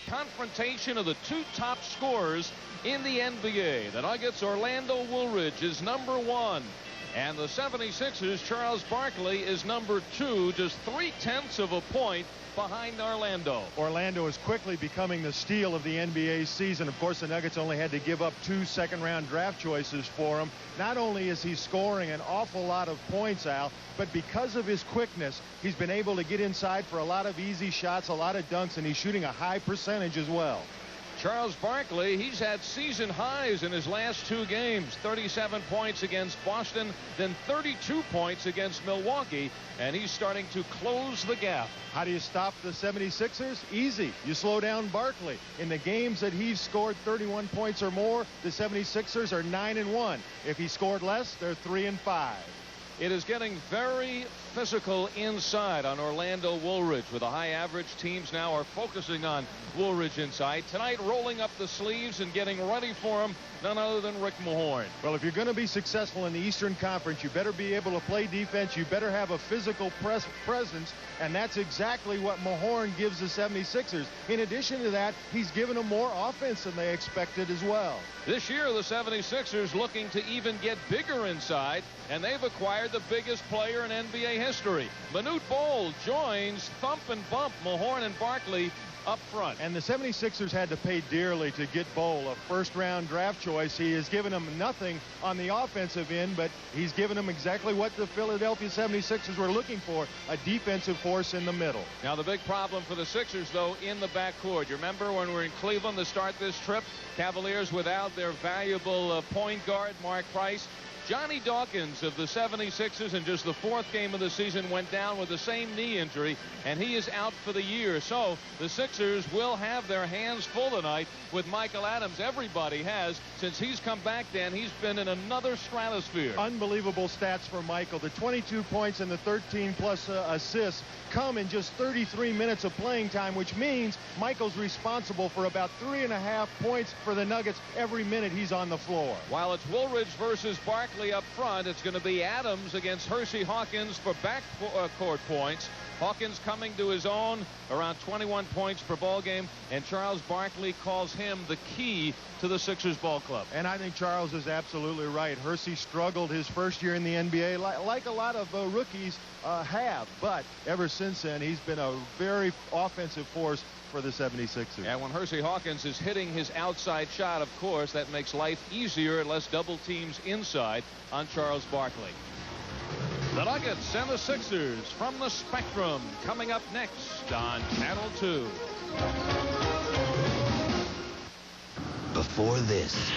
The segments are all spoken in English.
confrontation of the two top scorers in the NBA. The Nuggets' Orlando Woolridge is number 1. And the 76ers' Charles Barkley is number 2, just 0.3 of a point behind Orlando. Orlando is quickly becoming the steal of the NBA season. Of course, the Nuggets only had to give up 2 second-round draft choices for him. Not only is he scoring an awful lot of points, Al, but because of his quickness, he's been able to get inside for a lot of easy shots, a lot of dunks, and he's shooting a high percentage as well. Charles Barkley, he's had season highs in his last 2 games. 37 points against Boston, then 32 points against Milwaukee, and he's starting to close the gap. How do you stop the 76ers? Easy. You slow down Barkley. In the games that he's scored 31 points or more, the 76ers are 9-1. If he scored less, they're 3-5. It is getting very physical inside on Orlando Woolridge. With a high average, teams now are focusing on Woolridge inside. Tonight, rolling up the sleeves and getting ready for him, none other than Rick Mahorn. Well, if you're going to be successful in the Eastern Conference, you better be able to play defense. You better have a physical presence, and that's exactly what Mahorn gives the 76ers. In addition to that, he's given them more offense than they expected as well. This year, the 76ers looking to even get bigger inside, and they've acquired the biggest player in NBA history. Manute Bol joins thump and bump Mahorn and Barkley up front. And the 76ers had to pay dearly to get Bol, a first-round draft choice. He has given them nothing on the offensive end, but he's given them exactly what the Philadelphia 76ers were looking for, a defensive force in the middle. Now, the big problem for the Sixers, though, in the backcourt. You remember when we were in Cleveland to start this trip? Cavaliers without their valuable point guard, Mark Price. Johnny Dawkins of the 76ers in just the 4th game of the season went down with the same knee injury, and he is out for the year. So the Sixers will have their hands full tonight with Michael Adams. Everybody has. Since he's come back, Dan, he's been in another stratosphere. Unbelievable stats for Michael. The 22 points and the 13-plus assists come in just 33 minutes of playing time, which means Michael's responsible for about 3.5 points for the Nuggets every minute he's on the floor. While it's Woolridge versus Barkley up front, it's going to be Adams against Hersey Hawkins for backcourt points. Hawkins coming to his own, around 21 points per ball game, and Charles Barkley calls him the key to the Sixers ball club. And I think Charles is absolutely right. Hersey struggled his first year in the NBA, like a lot of rookies have, but ever since then, he's been a very offensive force for the 76ers. And when Hersey Hawkins is hitting his outside shot, of course, that makes life easier, less double teams inside on Charles Barkley. The Nuggets and the Sixers from the Spectrum coming up next on Channel 2. Before this,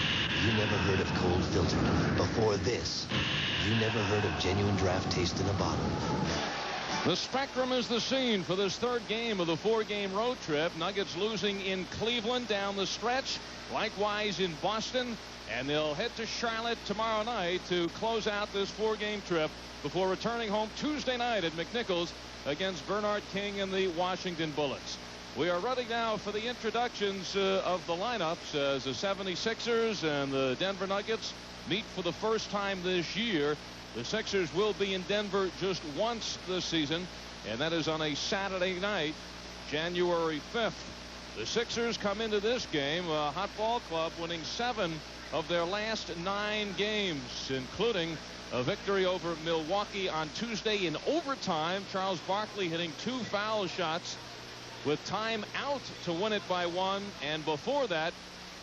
you never heard of cold filtered. Before this, you never heard of genuine draft taste in a bottle. The Spectrum is the scene for this 3rd game of the 4-game road trip. Nuggets losing in Cleveland down the stretch, likewise in Boston, and they'll head to Charlotte tomorrow night to close out this 4-game trip before returning home Tuesday night at McNichols against Bernard King and the Washington Bullets. We are ready now for the introductions of the lineups as the 76ers and the Denver Nuggets meet for the first time this year. The Sixers will be in Denver just once this season, and that is on a Saturday night, January 5th. The Sixers come into this game, a hot ball club, winning 7 of their last 9 games, including a victory over Milwaukee on Tuesday in overtime. Charles Barkley hitting 2 foul shots with time out to win it by 1, and before that,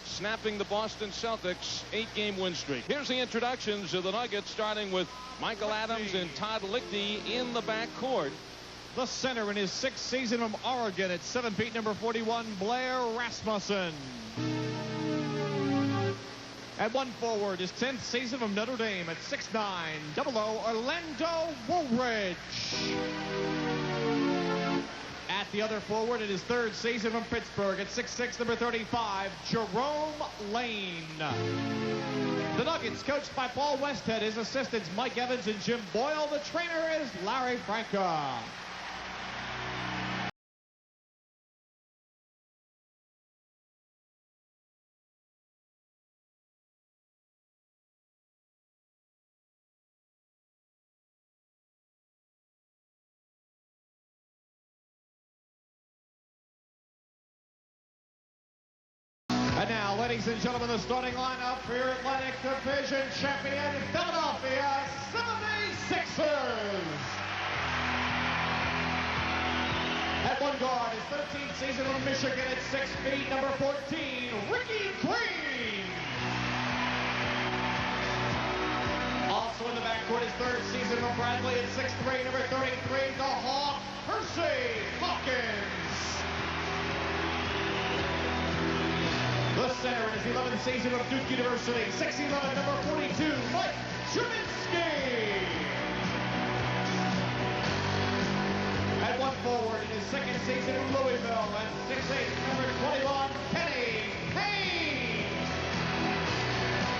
snapping the Boston Celtics 8-game win streak. Here's the introductions of the Nuggets, starting with Michael Adams and Todd Lichty in the backcourt. The center in his 6th season from Oregon at 7 feet, number 41, Blair Rasmussen. At 1 forward, his 10th season from Notre Dame at 6'9", 00, Orlando Woolridge. At the other forward, in his 3rd season from Pittsburgh at 6'6", number 35, Jerome Lane. The Nuggets, coached by Paul Westhead, his assistants Mike Evans and Jim Boyle. The trainer is Larry Franca. And now, ladies and gentlemen, the starting lineup for your Atlantic Division champion, Philadelphia 76ers. At one guard, his 13th season from Michigan at 6 feet, number 14, Ricky Green. Also in the backcourt, his third season from Bradley at 6'3", number 33, the Hawk, Percy Hawkins. The center in his 11th season of Duke University, 6'11", number 42, Mike Juminski. At one forward in his second season in Louisville, at 6'8", number 21, Kenny Payne.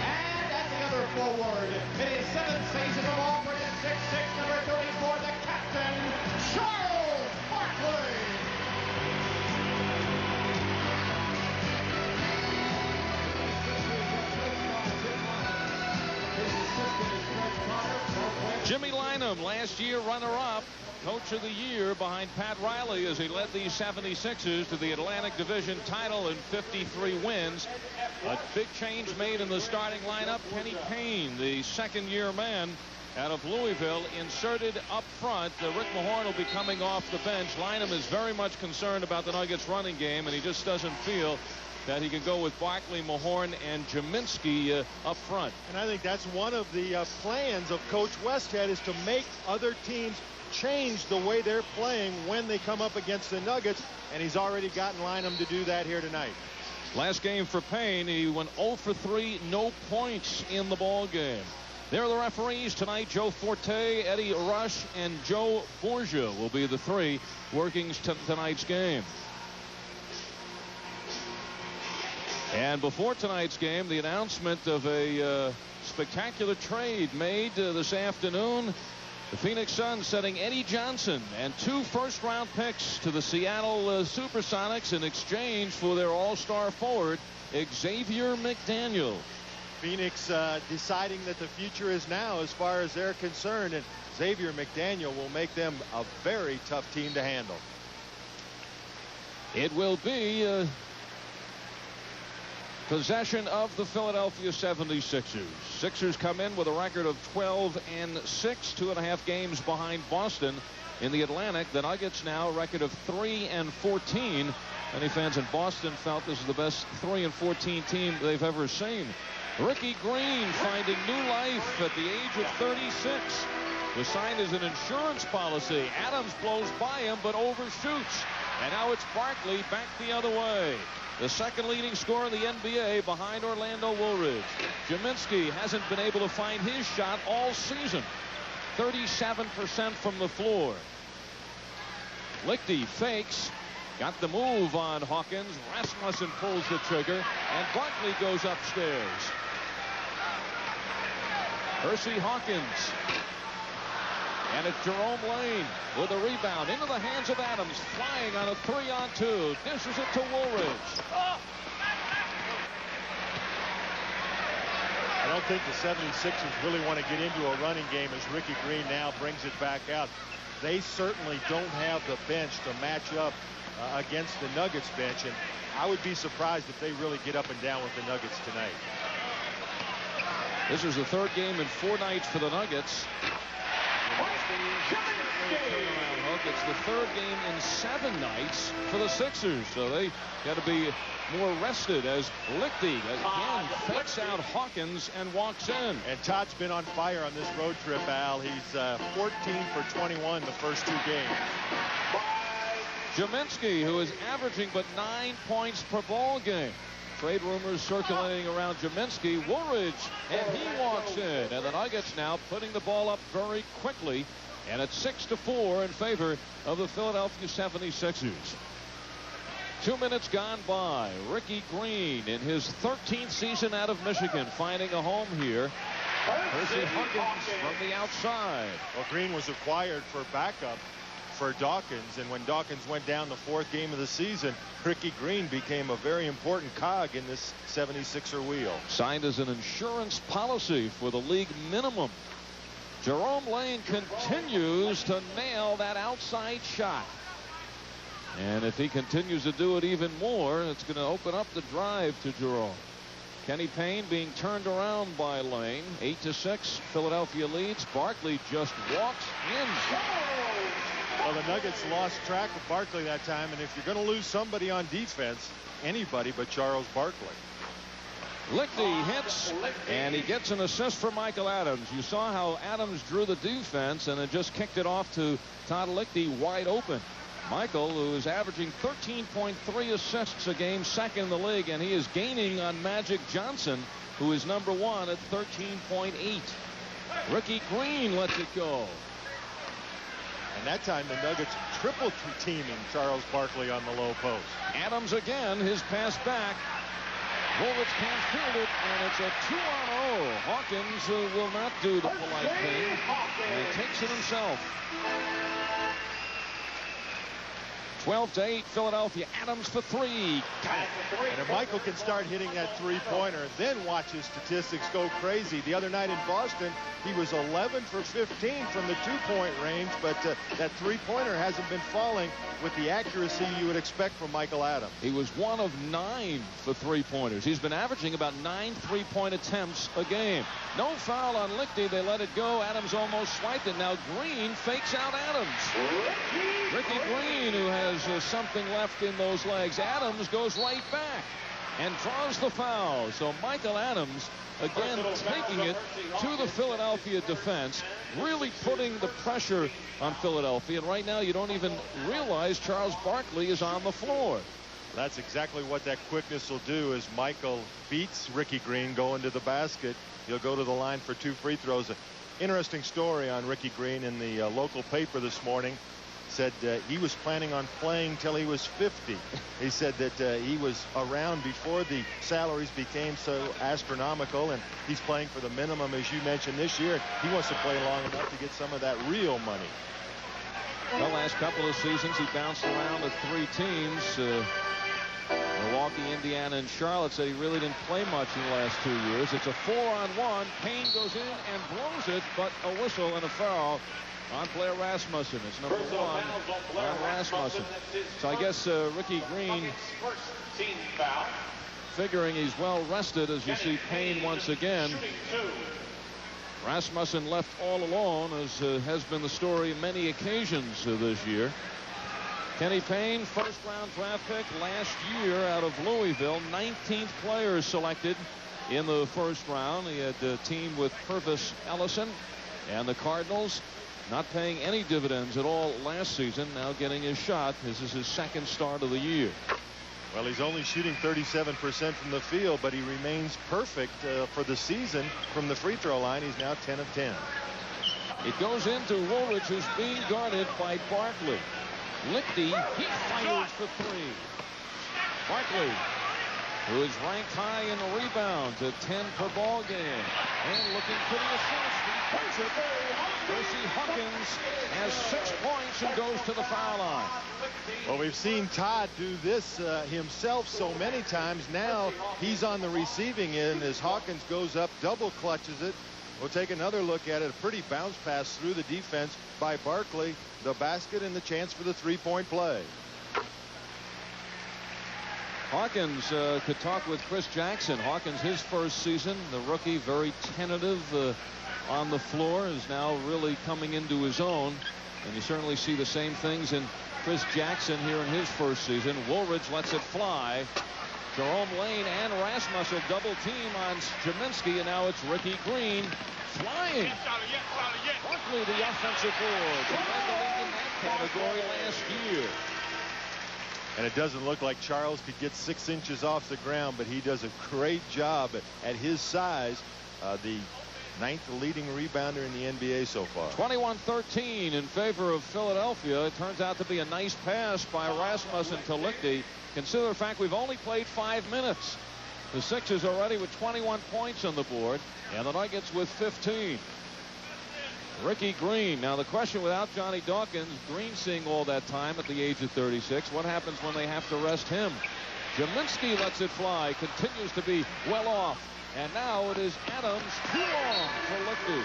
And at the other forward, in his 7th season of Auburn, at 6'6", number 34, the captain, Charles Barkley. Jimmy Lynam, last year runner-up, coach of the year behind Pat Riley as he led the 76ers to the Atlantic Division title and 53 wins. A big change made in the starting lineup. Kenny Payne, the second-year man out of Louisville, inserted up front. Rick Mahorn will be coming off the bench. Lynam is very much concerned about the Nuggets running game, and he just doesn't feel that he can go with Barkley, Mahorn, and Juminski up front. And I think that's one of the plans of Coach Westhead, is to make other teams change the way they're playing when they come up against the Nuggets, and he's already gotten Lynam to do that here tonight. Last game for Payne, he went 0 for 3, no points in the ball game. There are the referees tonight. Joe Forte, Eddie Rush, and Joe Borgia will be the three working tonight's game. And before tonight's game, the announcement of a spectacular trade made this afternoon. The Phoenix Suns sending Eddie Johnson and 2 first-round picks to the Seattle Supersonics in exchange for their all-star forward, Xavier McDaniel. Phoenix deciding that the future is now as far as they're concerned, and Xavier McDaniel will make them a very tough team to handle. It will be possession of the Philadelphia 76ers. Sixers come in with a record of 12-6, 2.5 games behind Boston in the Atlantic. The Nuggets now a record of 3-14. Many fans in Boston felt this is the best 3-14 team they've ever seen. Ricky Green finding new life at the age of 36. Was signed as an insurance policy. Adams blows by him but overshoots. And now it's Barkley back the other way. The second leading scorer in the NBA behind Orlando Woolridge. Juminski hasn't been able to find his shot all season. 37% from the floor. Lichty fakes. Got the move on Hawkins. Rasmussen pulls the trigger. And Barkley goes upstairs. Percy Hawkins. And it's Jerome Lane with a rebound into the hands of Adams, flying on a 3-on-2. Dishes it to Woolridge. I don't think the 76ers really want to get into a running game as Ricky Green now brings it back out. They certainly don't have the bench to match up against the Nuggets bench, and I would be surprised if they really get up and down with the Nuggets tonight. This is the third game in 4 nights for the Nuggets. It's the third game in 7 nights for the Sixers, so they got to be more rested as Lichty again fakes out Hawkins and walks in. And Todd's been on fire on this road trip, Al. He's 14 for 21 the first 2 games. Juminski, who is averaging but 9 points per ball game. Trade rumors circulating around Juminski. Woolridge, and he walks in. And the Nuggets now putting the ball up very quickly. And it's 6-4 in favor of the Philadelphia 76ers. 2 minutes gone by. Ricky Green in his 13th season out of Michigan finding a home here. Percy Hawkins from the outside. Well, Green was acquired for backup for Dawkins, and when Dawkins went down the 4th game of the season, Ricky Green became a very important cog in this 76er wheel. Signed as an insurance policy for the league minimum. Jerome Lane continues to nail that outside shot. And if he continues to do it even more, it's going to open up the drive to Jerome. Kenny Payne being turned around by Lane. 8-6. Philadelphia leads. Barkley just walks in. Well, the Nuggets lost track of Barkley that time, and if you're going to lose somebody on defense, anybody but Charles Barkley. Lichty hits, and he gets an assist for Michael Adams. You saw how Adams drew the defense and then just kicked it off to Todd Lichty wide open. Michael, who is averaging 13.3 assists a game, second in the league, and he is gaining on Magic Johnson, who is number 1 at 13.8. Ricky Green lets it go. And that time the Nuggets triple teaming Charles Barkley on the low post. Adams again, his pass back. Woolridge can't field it, and it's a 2-on-0. Hawkins will not do the polite thing, and he takes it himself. 12-8, Philadelphia. Adams for 3. Got it. And if Michael can start hitting that three-pointer, then watch his statistics go crazy. The other night in Boston, he was 11 for 15 from the two-point range, but that three-pointer hasn't been falling with the accuracy you would expect from Michael Adams. He was 1 of 9 for three-pointers. He's been averaging about 9 three-point attempts a game. No foul on Lichty. They let it go. Adams almost swiped it. Now Green fakes out Adams. Ricky Green, who has something left in those legs. Adams goes right back and draws the foul. So Michael Adams again taking it to the Philadelphia defense, really putting the pressure on Philadelphia. And right now you don't even realize Charles Barkley is on the floor. That's exactly what that quickness will do. As Michael beats Ricky Green going to the basket, he'll go to the line for 2 free throws. An interesting story on Ricky Green in the local paper this morning. Said he was planning on playing till he was 50. He said that he was around before the salaries became so astronomical, and he's playing for the minimum, as you mentioned, this year. He wants to play long enough to get some of that real money. The last couple of seasons he bounced around with 3 teams. Milwaukee, Indiana, and Charlotte. Said he really didn't play much in the last 2 years. It's a 4-on-1. Payne goes in and blows it, but a whistle and a foul on Blair Rasmussen. It's number 1 on Rasmussen. So I guess Ricky Green, figuring he's well rested, as you see Payne once again. Rasmussen left all alone, as has been the story on many occasions this year. Kenny Payne, first-round draft pick last year out of Louisville. 19th player selected in the first round. He had teamed with Purvis Ellison, and the Cardinals not paying any dividends at all last season, now getting his shot. This is his second start of the year. Well, he's only shooting 37% from the field, but he remains perfect for the season from the free throw line. He's now 10 of 10. It goes into Woolridge, who's being guarded by Barkley. Lichty, he fires for 3. Barkley, who is ranked high in rebounds at 10 per ball game, and looking for the assist. He puts it. Percy Hawkins has 6 points and goes to the foul line. Well, we've seen Todd do this himself so many times. Now he's on the receiving end as Hawkins goes up, double clutches it. We'll take another look at it. A pretty bounce pass through the defense by Barkley. The basket and the chance for the three-point play. Hawkins could talk with Chris Jackson. Hawkins, his first season, the rookie, very tentative on the floor, is now really coming into his own. And you certainly see the same things in Chris Jackson here in his first season. Woolridge lets it fly. Jerome Lane and Rasmussen double team on Jaminski, and now it's Ricky Green flying. Barkley, the offensive board. He led the league in that category last year. And it doesn't look like Charles could get 6 inches off the ground, but he does a great job at his size. The 9th leading rebounder in the NBA so far. 21-13 in favor of Philadelphia. It turns out to be a nice pass by Rasmussen to Lichty. Consider the fact we've only played 5 minutes. The Sixers already with 21 points on the board, and the Nuggets with 15. Ricky Green. Now the question, without Johnny Dawkins, Green seeing all that time at the age of 36, what happens when they have to rest him? Jaminski lets it fly, continues to be well off, and now it is Adams too long for Lichty.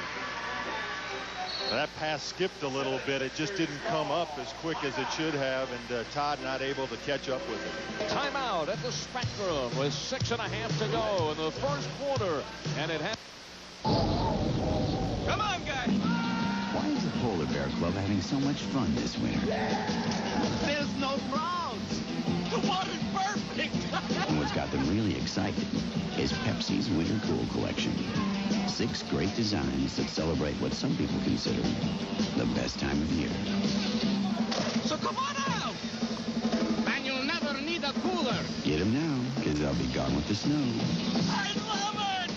That pass skipped a little bit. It just didn't come up as quick as it should have, and Todd not able to catch up with it. Timeout at the Spectrum with 6.5 to go in the first quarter, and it has. Come on, guys. Why is the Polar Bear Club having so much fun this winter? There's no crowds. The water's perfect. And what's got them really excited is Pepsi's Winter Cool Collection. 6 great designs that celebrate what some people consider the best time of year. So come on out. And you'll never need a cooler. Get them now, because they'll be gone with the snow. I love it.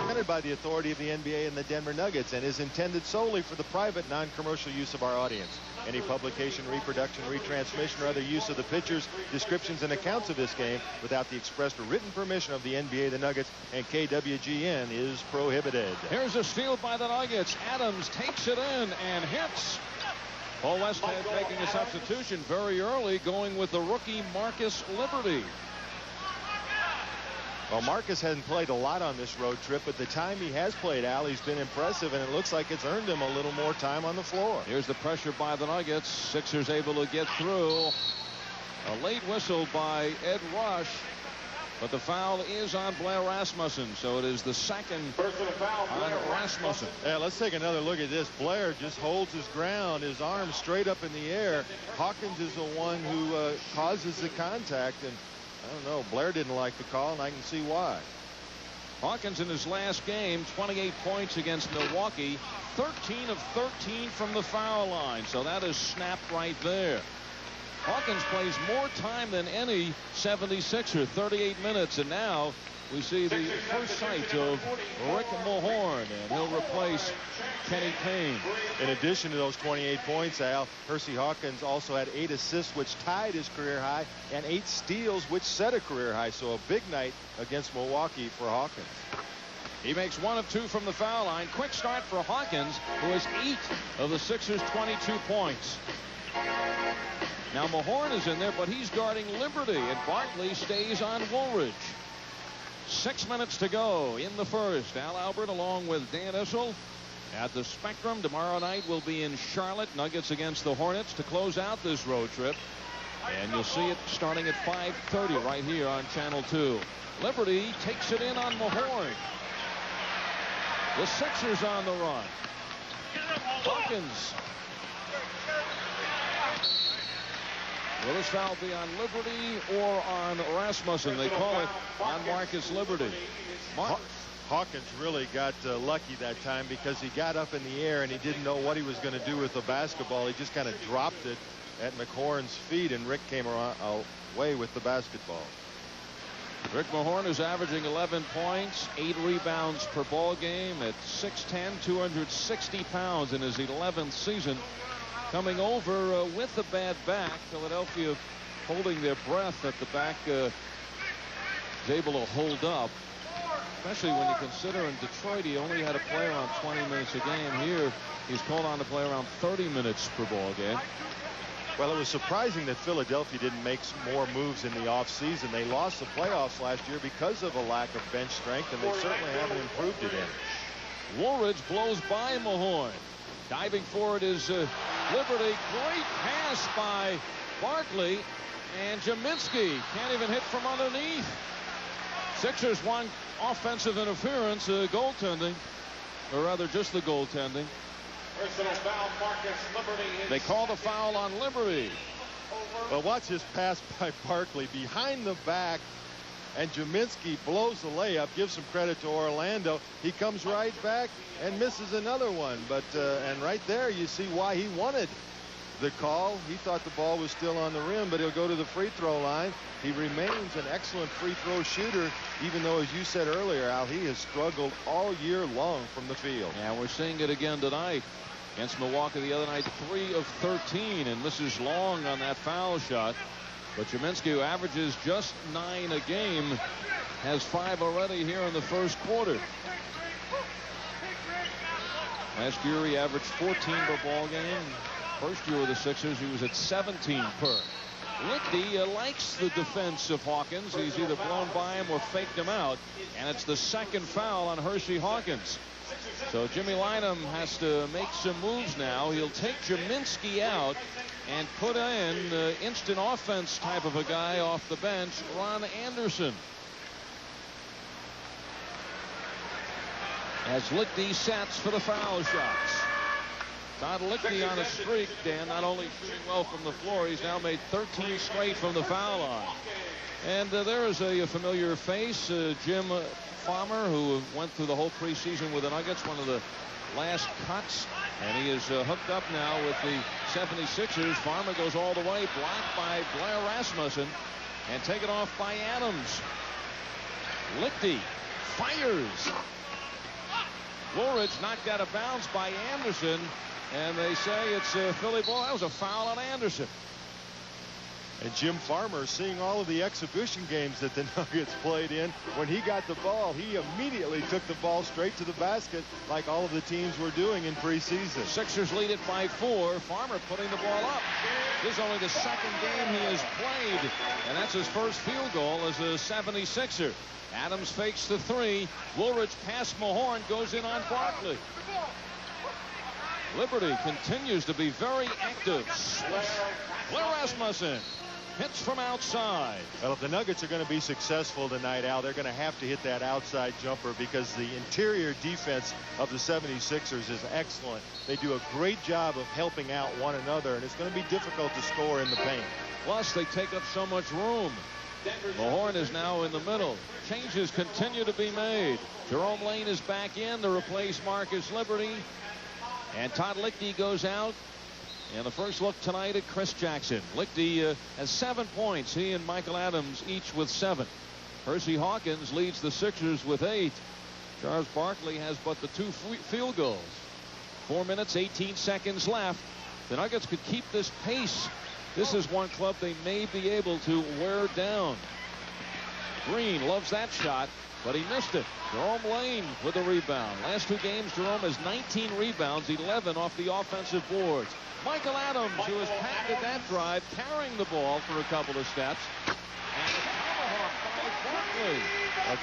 Presented by the authority of the NBA and the Denver Nuggets, and is intended solely for the private, non-commercial use of our audience. Any publication, reproduction, retransmission, or other use of the pictures, descriptions, and accounts of this game without the expressed or written permission of the NBA, the Nuggets, and KWGN is prohibited. Here's a steal by the Nuggets. Adams takes it in and hits. Paul Westhead making a substitution very early, going with the rookie Marcus Liberty. Well, Marcus hasn't played a lot on this road trip, but the time he has played, Al, he's been impressive, and it looks like it's earned him a little more time on the floor. Here's the pressure by the Nuggets. Sixers able to get through. A late whistle by Ed Rush, but the foul is on Blair Rasmussen, so it is the second on Rasmussen. Yeah, let's take another look at this. Blair just holds his ground, his arms straight up in the air. Hawkins is the one who causes the contact, and I don't know, Blair didn't like the call, and I can see why. Hawkins in his last game, 28 points against Milwaukee, 13 of 13 from the foul line, so that is snapped right there. Hawkins plays more time than any 76er, 38 minutes, and now we see the first sight of Rick Mahorn, and he'll replace Kenny Payne. In addition to those 28 points, Al, Hersey Hawkins also had 8 assists, which tied his career high, and 8 steals, which set a career high. So a big night against Milwaukee for Hawkins. He makes 1 of 2 from the foul line. Quick start for Hawkins, who has 8 of the Sixers' 22 points. Now Mahorn is in there, but he's guarding Liberty, and Barkley stays on Woolridge. 6 minutes to go in the first. Al Albert along with Dan Issel at the Spectrum. Tomorrow night we'll be in Charlotte. Nuggets against the Hornets to close out this road trip. And you'll see it starting at 5:30 right here on Channel 2. Liberty takes it in on Mahorn. The Sixers on the run. Hawkins. Will this foul be on Liberty or on Rasmussen? They call it on Marcus Liberty. Hawkins really got lucky that time because he got up in the air and he didn't know what he was going to do with the basketball. He just kind of dropped it at McHorn's feet, and Rick came away with the basketball. Rick Mahorn is averaging 11 points, 8 rebounds per ball game at 6'10", 260 pounds in his 11th season. Coming over with a bad back. Philadelphia holding their breath at the back. Is able to hold up, especially when you consider in Detroit he only had to play around 20 minutes a game. Here he's called on to play around 30 minutes per ball game. Well, it was surprising that Philadelphia didn't make more moves in the offseason. They lost the playoffs last year because of a lack of bench strength, and they certainly haven't improved it in. Woolridge blows by Mahorn. Diving forward is Liberty. Great pass by Barkley, and Jaminski can't even hit from underneath. Sixers want offensive interference, goaltending, or rather just the goaltending. Personal foul, Marcus Liberty. They call the foul on Liberty. Well, watch his pass by Barkley behind the back, and Jaminski blows the layup. Gives some credit to Orlando. He comes right back and misses another one. But and right there you see why he wanted the call. He thought the ball was still on the rim, but he'll go to the free throw line. He remains an excellent free throw shooter, even though, as you said earlier, Al, he has struggled all year long from the field. Yeah, we're seeing it again tonight. Against Milwaukee the other night, 3 of 13, and misses long on that foul shot. But Jaminski, who averages just 9 a game, has 5 already here in the first quarter. Last year he averaged 14 per ball game. First year with the Sixers he was at 17 per. Lichty likes the defense of Hawkins. He's either blown by him or faked him out. And it's the second foul on Hersey Hawkins. So Jimmy Lynam has to make some moves now. He'll take Jaminski out and put in instant offense type of a guy off the bench, Ron Anderson. As Lichty sets for the foul shots. Todd Lichty on a streak, Dan, not only shooting well from the floor, he's now made 13 straight from the foul line. And there is a familiar face, Jim Farmer, who went through the whole preseason with the Nuggets, one of the last cuts. And he is hooked up now with the 76ers. Farmer goes all the way, blocked by Blair Rasmussen, and taken off by Adams. Lichty fires. Woolridge knocked out of bounds by Anderson, and they say it's a Philly ball. That was a foul on Anderson. And Jim Farmer, seeing all of the exhibition games that the Nuggets played in, when he got the ball, he immediately took the ball straight to the basket like all of the teams were doing in preseason. Sixers lead it by 4. Farmer putting the ball up. This is only the second game he has played, and that's his first field goal as a 76er. Adams fakes the 3. Woolridge past Mahorn, goes in on Barkley. Liberty continues to be very active. Blair Rasmussen hits from outside. Well, if the Nuggets are going to be successful tonight, Al, they're going to have to hit that outside jumper because the interior defense of the 76ers is excellent. They do a great job of helping out one another, and it's going to be difficult to score in the paint. Plus, they take up so much room. Mahorn is now in the middle. Changes continue to be made. Jerome Lane is back in to replace Marcus Liberty. And Todd Lichty goes out. And the first look tonight at Chris Jackson. Lichty has 7 points. He and Michael Adams each with 7. Hersey Hawkins leads the Sixers with 8. Charles Barkley has but the 2 field goals. 4 minutes, 18 seconds left. The Nuggets could keep this pace. This is one club they may be able to wear down. Green loves that shot, but he missed it. Jerome Lane with the rebound. Last 2 games, Jerome has 19 rebounds, 11 off the offensive boards. Michael Adams, who has patented that drive, carrying the ball for a couple of steps. And the tomahawk by Barkley.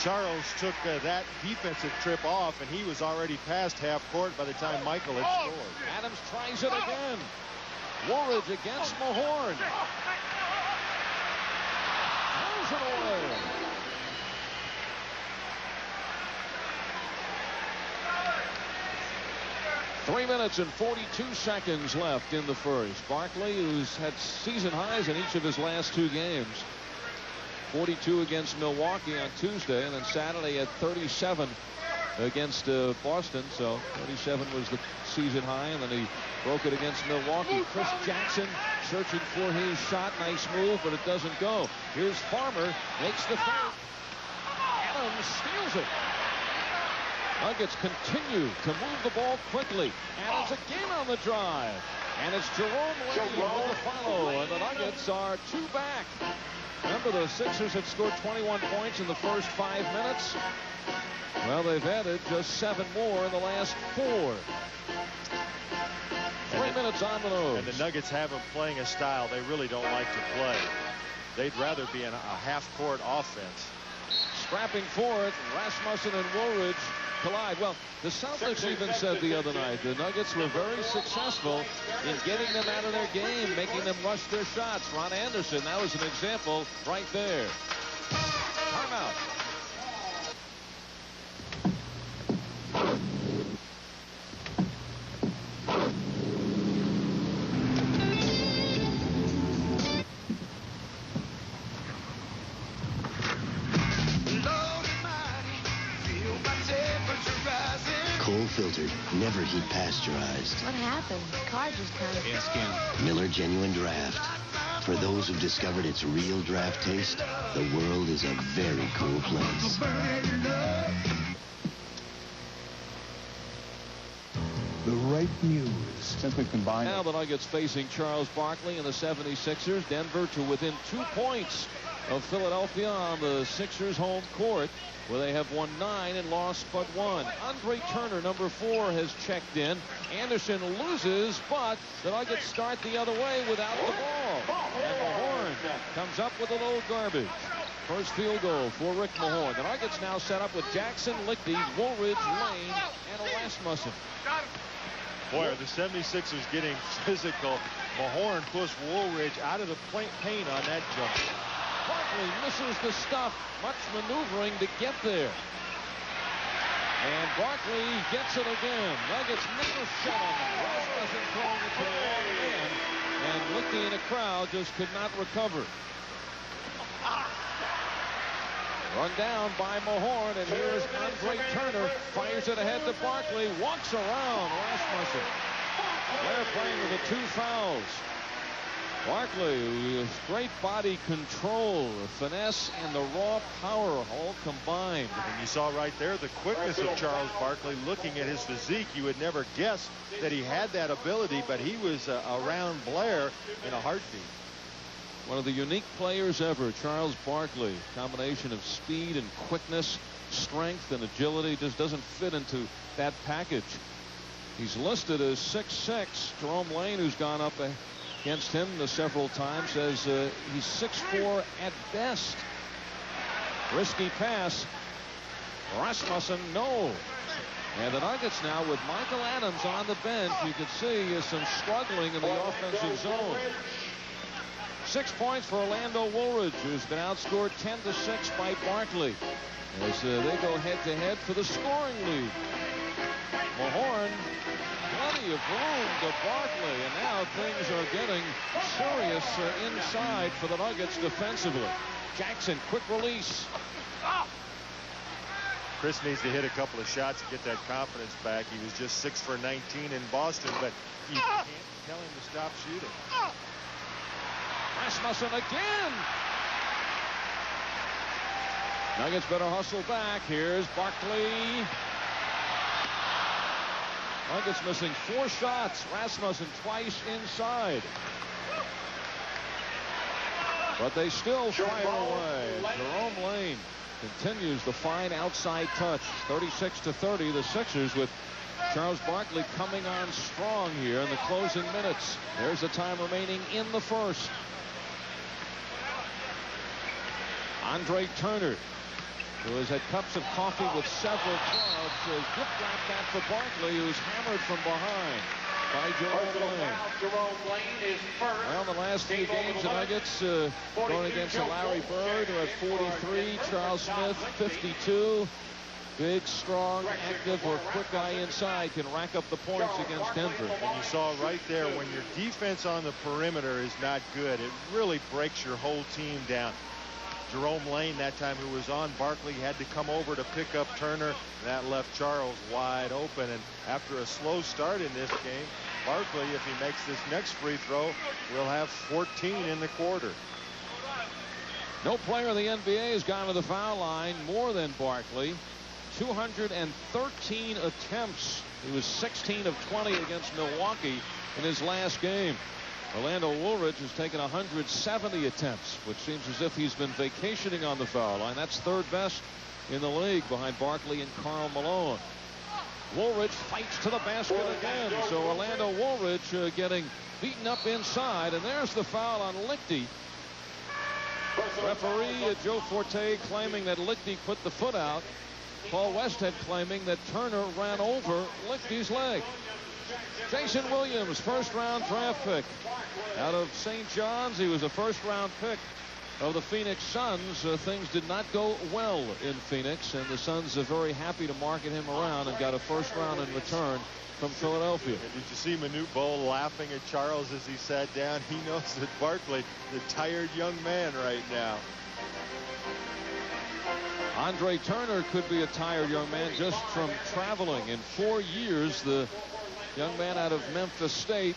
Charles took that defensive trip off, and he was already past half court by the time Michael had scored. Adams tries it again. Woolridge against Mahorn. Throws it away. Three minutes and 42 seconds left in the first. Barkley, who's had season highs in each of his last 2 games. 42 against Milwaukee on Tuesday, and then Saturday at 37 against Boston. So 37 was the season high, and then he broke it against Milwaukee. Chris Jackson searching for his shot. Nice move, but it doesn't go. Here's Farmer, makes the fake. Adams steals it. Nuggets continue to move the ball quickly. Adams again on the drive. And it's Jerome Lane with the follow, and the Nuggets are 2 back. Remember, the Sixers had scored 21 points in the first 5 minutes. Well, they've added just 7 more in the last 4. 3 minutes on the nose. And the Nuggets have them playing a style they really don't like to play. They'd rather be in a half-court offense. Scrapping forth, Rasmussen and Woolridge collide. Well, the Celtics even said the other night the Nuggets were very successful in getting them out of their game, making them rush their shots. Ron Anderson, that was an example right there. Timeout. Cold filtered, never heat pasteurized. What happened? The car just kind of... Ask him. Miller Genuine Draft. For those who've discovered its real draft taste, the world is a very cool place. The right news. Simply combined. Now the Nuggets facing Charles Barkley and the 76ers. Denver to within 2 points of Philadelphia on the Sixers home court, where they have won 9 and lost but 1. Andre Turner, number 4, has checked in. Anderson loses, but the Nuggets start the other way without the ball. And Mahorn comes up with a little garbage. First field goal for Rick Mahorn. The Nuggets now set up with Jackson, Lichty, Woolridge, Lane, and Rasmussen. Boy, are the 76ers getting physical. Mahorn pushed Woolridge out of the paint on that jump. Barkley misses the stuff. Much maneuvering to get there. And Barkley gets it again. Nuggets never shut on him. Rasmussen throwing it to the wrong man. And Lichty in a crowd just could not recover. Run down by Mahorn, and here's Andre Turner. Fires it ahead to Barkley. Walks around Rasmussen. They're playing with the 2 fouls. Barkley with great body control, finesse, and the raw power all combined. And you saw right there the quickness of Charles Barkley. Looking at his physique, you would never guess that he had that ability, but he was around Blair in a heartbeat. One of the unique players ever, Charles Barkley. Combination of speed and quickness, strength and agility, just doesn't fit into that package. He's listed as 6'6". Jerome Lane, who's gone up against him several times, says he's 6'4" at best. Risky pass. Rasmussen, no. And the Nuggets now with Michael Adams on the bench. You can see some struggling in the offensive zone. 6 points for Orlando Woolridge, who's been outscored 10-6 by Barkley as they go head-to-head for the scoring lead. Mahorn, plenty of room to Barkley, and now things are getting serious inside for the Nuggets defensively. Jackson, quick release. Chris needs to hit a couple of shots to get that confidence back. He was just 6 for 19 in Boston, but you can't tell him to stop shooting. Rasmussen again. Nuggets better hustle back. Here's Barkley. Nuggets missing 4 shots. Rasmussen twice inside. But they still fire away. Jerome Lane continues the fine outside touch. 36-30. The Sixers with Charles Barkley coming on strong here in the closing minutes. There's the time remaining in the first. Andre Turner, who has had cups of coffee with several clubs, has gift wrapped that for Barkley, who's hammered from behind by Jerome Lane. Well, the last few games, the Nuggets going against Larry Bird, who had 43, Charles Smith, 52. Big, strong, active, or quick guy inside can rack up the points against Denver. And you saw right there, when your defense on the perimeter is not good, it really breaks your whole team down. Jerome Lane, that time, who was on Barkley, had to come over to pick up Turner. That left Charles wide open. And after a slow start in this game, Barkley, if he makes this next free throw, will have 14 in the quarter. No player in the NBA has gone to the foul line more than Barkley. 213 attempts. He was 16 of 20 against Milwaukee in his last game. Orlando Woolridge has taken 170 attempts, which seems as if he's been vacationing on the foul line. That's 3rd best in the league behind Barkley and Karl Malone. Woolridge fights to the basket again. So Orlando Woolridge getting beaten up inside. And there's the foul on Lichty. Referee Joe Forte claiming that Lichty put the foot out. Paul Westhead claiming that Turner ran over Lichty's leg. Jason Williams, first-round draft pick out of St. John's. He was a first-round pick of the Phoenix Suns. Things did not go well in Phoenix, and the Suns are very happy to market him around and got a first-round in return from Philadelphia. And did you see Manute Bol laughing at Charles as he sat down? He knows that Barkley, the tired young man right now. Andre Turner could be a tired young man just from traveling. In 4 years, the young man out of Memphis State,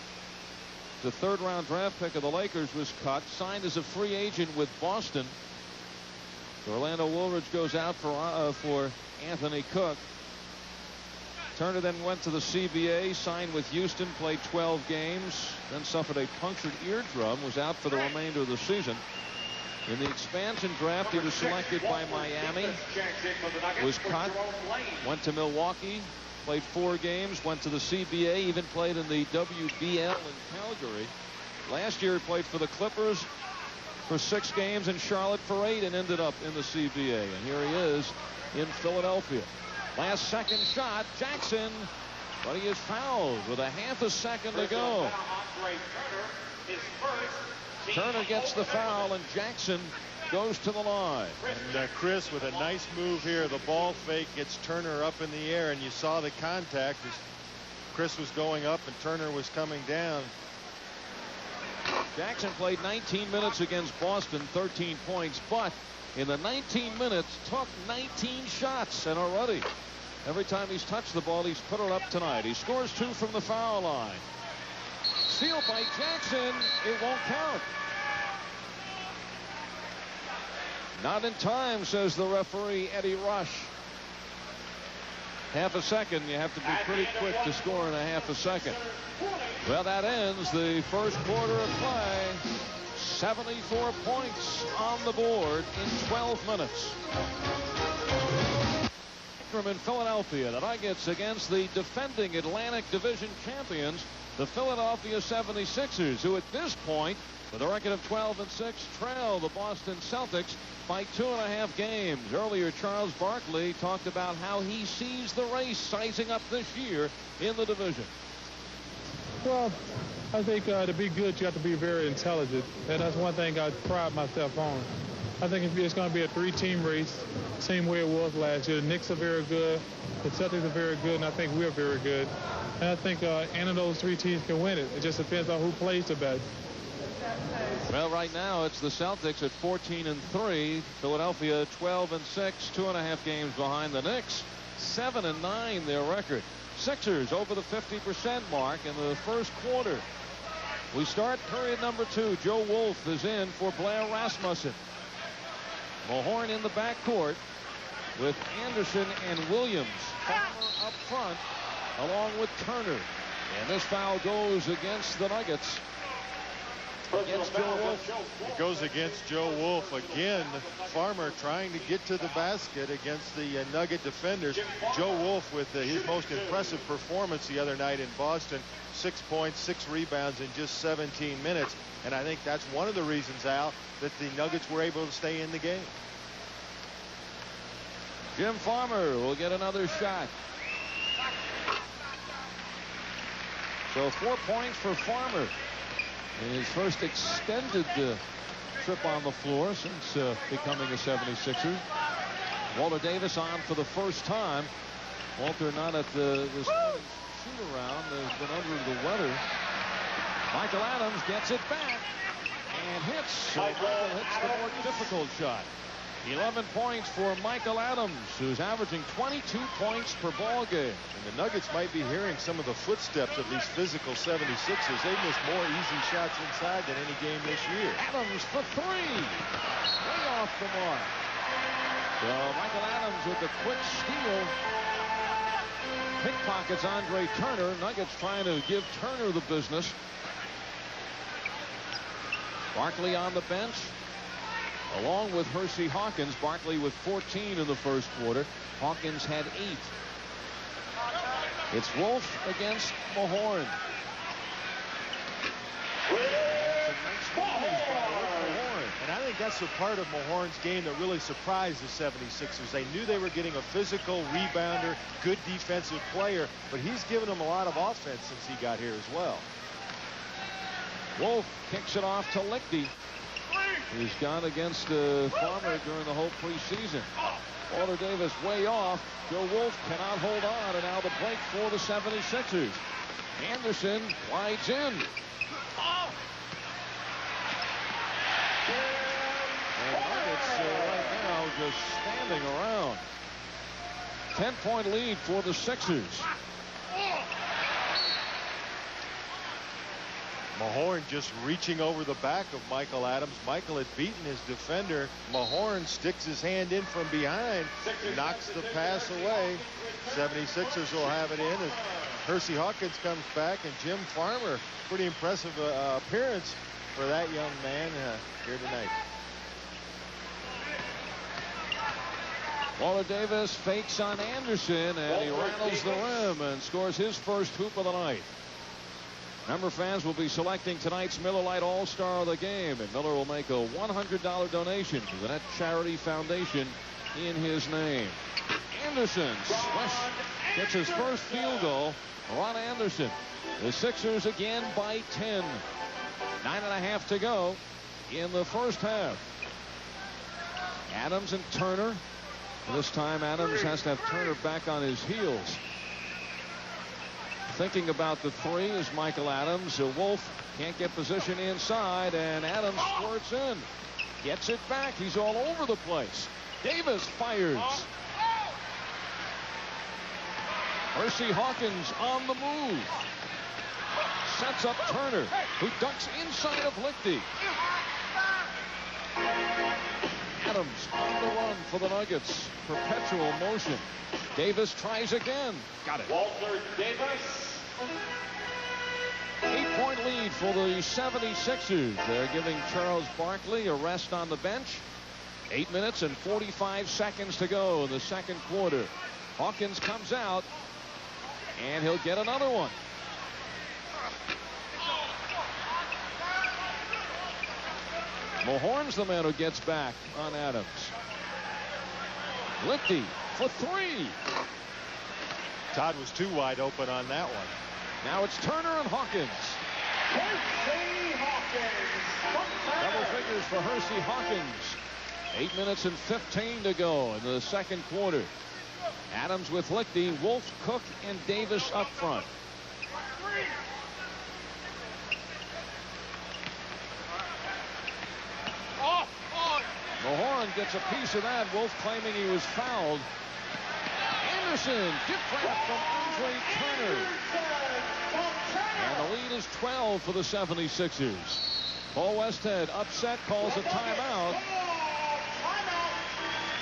the 3rd-round draft pick of the Lakers, was cut, signed as a free agent with Boston. Orlando Woolridge goes out for Anthony Cook. Turner then went to the CBA, signed with Houston, played 12 games, then suffered a punctured eardrum, was out for the remainder of the season. In the expansion draft, he was selected by Miami, was cut, went to Milwaukee, played 4 games, went to the CBA, even played in the WBL in Calgary. Last year he played for the Clippers, for 6 games and Charlotte for 8 and ended up in the CBA. And here he is in Philadelphia. Last second shot, Jackson, but he is fouled with a half a second to go. Turner gets the foul and Jackson goes to the line. And Chris, with a nice move here, the ball fake gets Turner up in the air, and you saw the contact as Chris was going up and Turner was coming down. Jackson played 19 minutes against Boston, 13 points, but in the 19 minutes took 19 shots, and already every time he's touched the ball, he's put it up tonight. He scores 2 from the foul line. Steal by Jackson. It won't count. Not in time, says the referee, Eddie Rush. Half a second. You have to be pretty quick to score in a half a second. Well, that ends the first quarter of play. 74 points on the board in 12 minutes. From in Philadelphia, the Nuggets against the defending Atlantic Division champions, the Philadelphia 76ers, who at this point, with a record of 12-6, trail the Boston Celtics by 2.5 games. Earlier, Charles Barkley talked about how he sees the race sizing up this year in the division. Well, I think to be good, you have to be very intelligent, and that's one thing I pride myself on. I think it's going to be a 3-team race, same way it was last year. The Knicks are very good, the Celtics are very good, and I think we're very good. And I think any of those 3 teams can win it. It just depends on who plays the best. Well, right now it's the Celtics at 14-3, Philadelphia 12-6, 2.5 games behind the Knicks, 7-9 their record. Sixers over the 50% mark in the first quarter. We start period number 2. Joe Wolf is in for Blair Rasmussen. Mahorn in the backcourt with Anderson and Williams. Farmer up front along with Turner. And this foul goes against the Nuggets. Against Joe Wolf. It goes against Joe Wolf again. Farmer trying to get to the basket against the Nugget defenders. Joe Wolf with his most impressive performance the other night in Boston. 6 points, 6 rebounds in just 17 minutes. And I think that's one of the reasons, Al, that the Nuggets were able to stay in the game. Jim Farmer will get another shot. So 4 points for Farmer in his first extended trip on the floor since becoming a 76er. Walter Davis on for the first time. Walter not at the shoot around, has been under the weather. Michael Adams gets it back and hits. So Michael hits the more difficult shot. 11 points for Michael Adams, who's averaging 22 points per ball game. And the Nuggets might be hearing some of the footsteps of these physical 76ers. They missed more easy shots inside than any game this year. Adams for 3. Way off the mark. So Michael Adams with the quick steal. Pickpockets Andre Turner. Nuggets trying to give Turner the business. Barkley on the bench, along with Hersey Hawkins. Barkley with 14 in the first quarter. Hawkins had 8. It's Wolf against Mahorn. And I think that's the part of Mahorn's game that really surprised the 76ers. They knew they were getting a physical rebounder, good defensive player, but he's given them a lot of offense since he got here as well. Wolf kicks it off to Lichty, who's gone against Farmer during the whole preseason. Walter Davis way off. Joe Wolf cannot hold on, and now the break for the 76ers. Anderson slides in. And Nuggets right now just standing around. 10-point lead for the Sixers. Mahorn just reaching over the back of Michael Adams. Michael had beaten his defender. Mahorn sticks his hand in from behind, knocks the pass away. 76ers will have it in as Hersey Hawkins comes back, and Jim Farmer, pretty impressive appearance for that young man here tonight. Walter Davis fakes on Anderson, and he rattles the rim and scores his first hoop of the night. Member fans will be selecting tonight's Miller Lite All-Star of the game, and Miller will make a $100 donation to the Net Charity Foundation in his name. Anderson gets his first field goal. Ron Anderson. The Sixers again by 10. 9.5 to go in the first half. Adams and Turner. This time Adams has to have Turner back on his heels. Thinking about the three is Michael Adams. Wolf can't get position inside, and Adams squirts in. Gets it back. He's all over the place. Davis fires. Hersey Hawkins on the move. Sets up Turner, who ducks inside of Lichty. Adams on the run for the Nuggets. Perpetual motion. Davis tries again. Got it. Walter Davis. 8-point lead for the 76ers. They're giving Charles Barkley a rest on the bench. 8 minutes and 45 seconds to go in the second quarter. Hawkins comes out, and he'll get another one. Mahorn's the man who gets back on Adams. Lichty for three. Todd was too wide open on that one. Now it's Turner and Hawkins. Hersey Hawkins. Double figures for Hersey Hawkins. 8 minutes and 15 to go in the second quarter. Adams with Lichty, Wolf, Cook, and Davis up front. Mahorn gets a piece of that. Wolf claiming he was fouled. Anderson, tip trap from Andre Turner. And the lead is 12 for the 76ers. Paul Westhead upset, calls a timeout.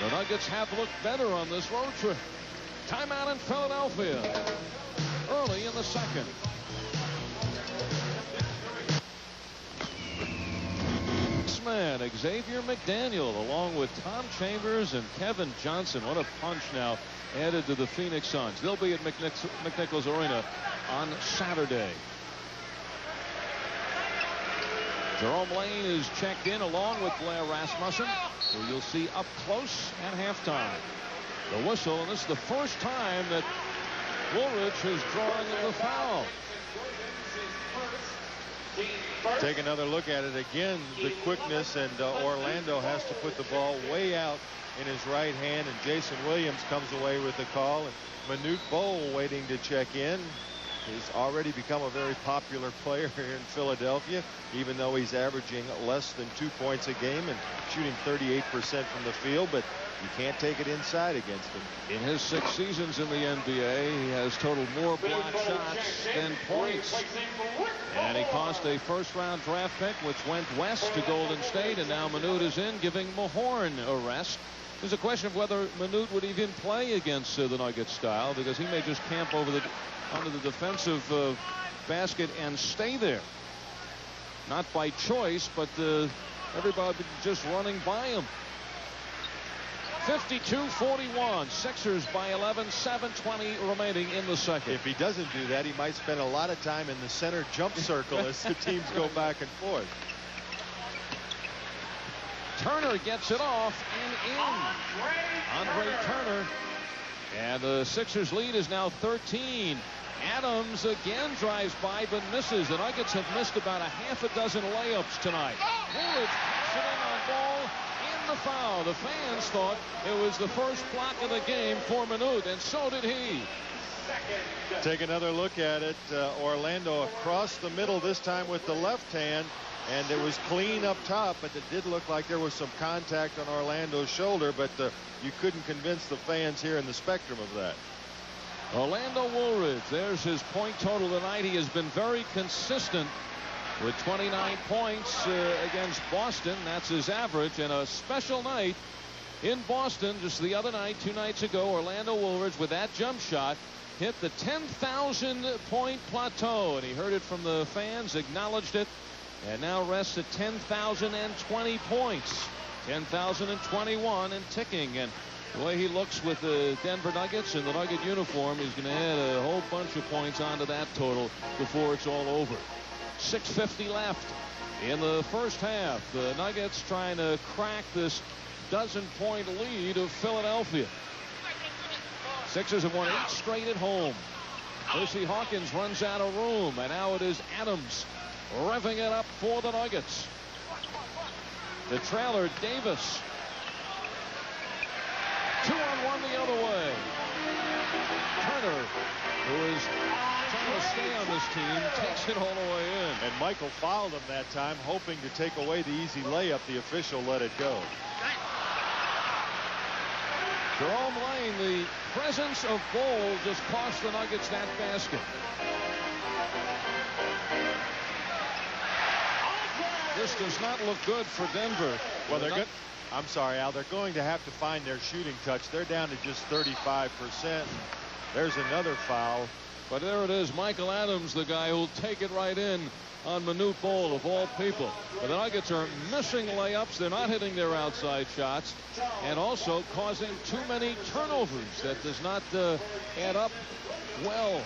The Nuggets have looked better on this road trip. Timeout in Philadelphia early in the second. Man, Xavier McDaniel, along with Tom Chambers and Kevin Johnson. What a punch now added to the Phoenix Suns. They'll be at McNichols Arena on Saturday. Jerome Lane is checked in along with Blair Rasmussen, who you'll see up close at halftime. The whistle, and this is the first time that Woolridge is drawing the foul. Take another look at it again. The quickness, and Orlando has to put the ball way out in his right hand, and Jason Williams comes away with the call. And Manute Bol waiting to check in. He's already become a very popular player here in Philadelphia, even though he's averaging less than 2 points a game and shooting 38% from the field, but you can't take it inside against him. In his 6 seasons in the NBA, he has totaled more block shots than points. And he cost a first-round draft pick, which went west to Golden State, and now Manute is in, giving Mahorn a rest. There's a question of whether Manute would even play against the Nuggets style, because he may just camp over under the defensive basket and stay there. Not by choice, but everybody just running by him. 52-41. Sixers by 11. 7:20 remaining in the second. If he doesn't do that, he might spend a lot of time in the center jump circle as the teams go back and forth. Turner gets it off and in. Andre Turner. And the Sixers lead is now 13. Adams again drives by but misses. The Nuggets have missed about a half a dozen layups tonight. Woolridge sitting on ball. The foul. The fans thought it was the first block of the game for Manute, and so did he. Take another look at it. Orlando across the middle, this time with the left hand, and it was clean up top, but it did look like there was some contact on Orlando's shoulder, but you couldn't convince the fans here in the Spectrum of that. Orlando Woolridge, there's his point total tonight. He has been very consistent with 29 points against Boston. That's his average. And a special night in Boston just the other night, 2 nights ago. Orlando Woolridge, with that jump shot, hit the 10,000 point plateau, and he heard it from the fans, acknowledged it, and now rests at 10,020 points. 10,021 and ticking. And The way he looks with the Denver Nuggets in the Nugget uniform, he's going to add a whole bunch of points onto that total before it's all over. 6:50 left in the first half. The Nuggets trying to crack this dozen-point lead of Philadelphia. Sixers have won 8 straight at home. Hersey Hawkins runs out of room, and now it is Adams revving it up for the Nuggets. The trailer, Davis. 2-on-1 the other way. Turner, who is trying to stay on this team, takes it all the way in. And Michael fouled him that time, hoping to take away the easy layup. The official let it go. Jerome Lane, the presence of Bol just cost the Nuggets that basket. This does not look good for Denver. Well, they're good. I'm sorry, Al. They're going to have to find their shooting touch. They're down to just 35%. There's another foul. But there it is. Michael Adams, the guy who'll take it right in on Manute Bol, of all people. But the Nuggets are missing layups. They're not hitting their outside shots, and also causing too many turnovers. That does not add up well.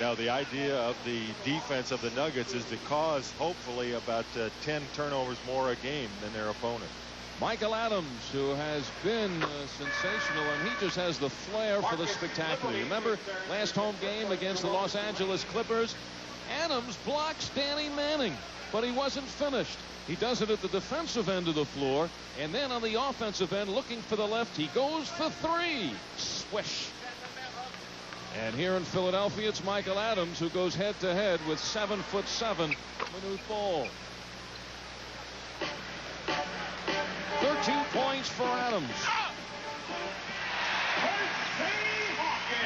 Now, the idea of the defense of the Nuggets is to cause, hopefully, about 10 turnovers more a game than their opponent. Michael Adams, who has been sensational, and he just has the flair for the spectacular. Remember last home game against the Los Angeles Clippers? Adams blocks Danny Manning, but he wasn't finished. He does it at the defensive end of the floor, and then on the offensive end, looking for the left, he goes for 3. Swish. And here in Philadelphia, it's Michael Adams who goes head-to-head with 7'7" Manute Bol. 13 points for Adams.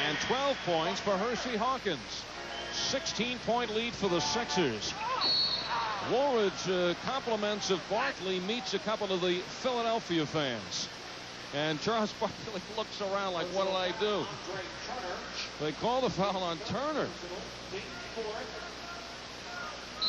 And 12 points for Hersey Hawkins. 16-point lead for the Sixers. Woolridge compliments of Barkley, meets a couple of the Philadelphia fans. And Charles Barkley looks around like, what did I do? They call the foul on Turner.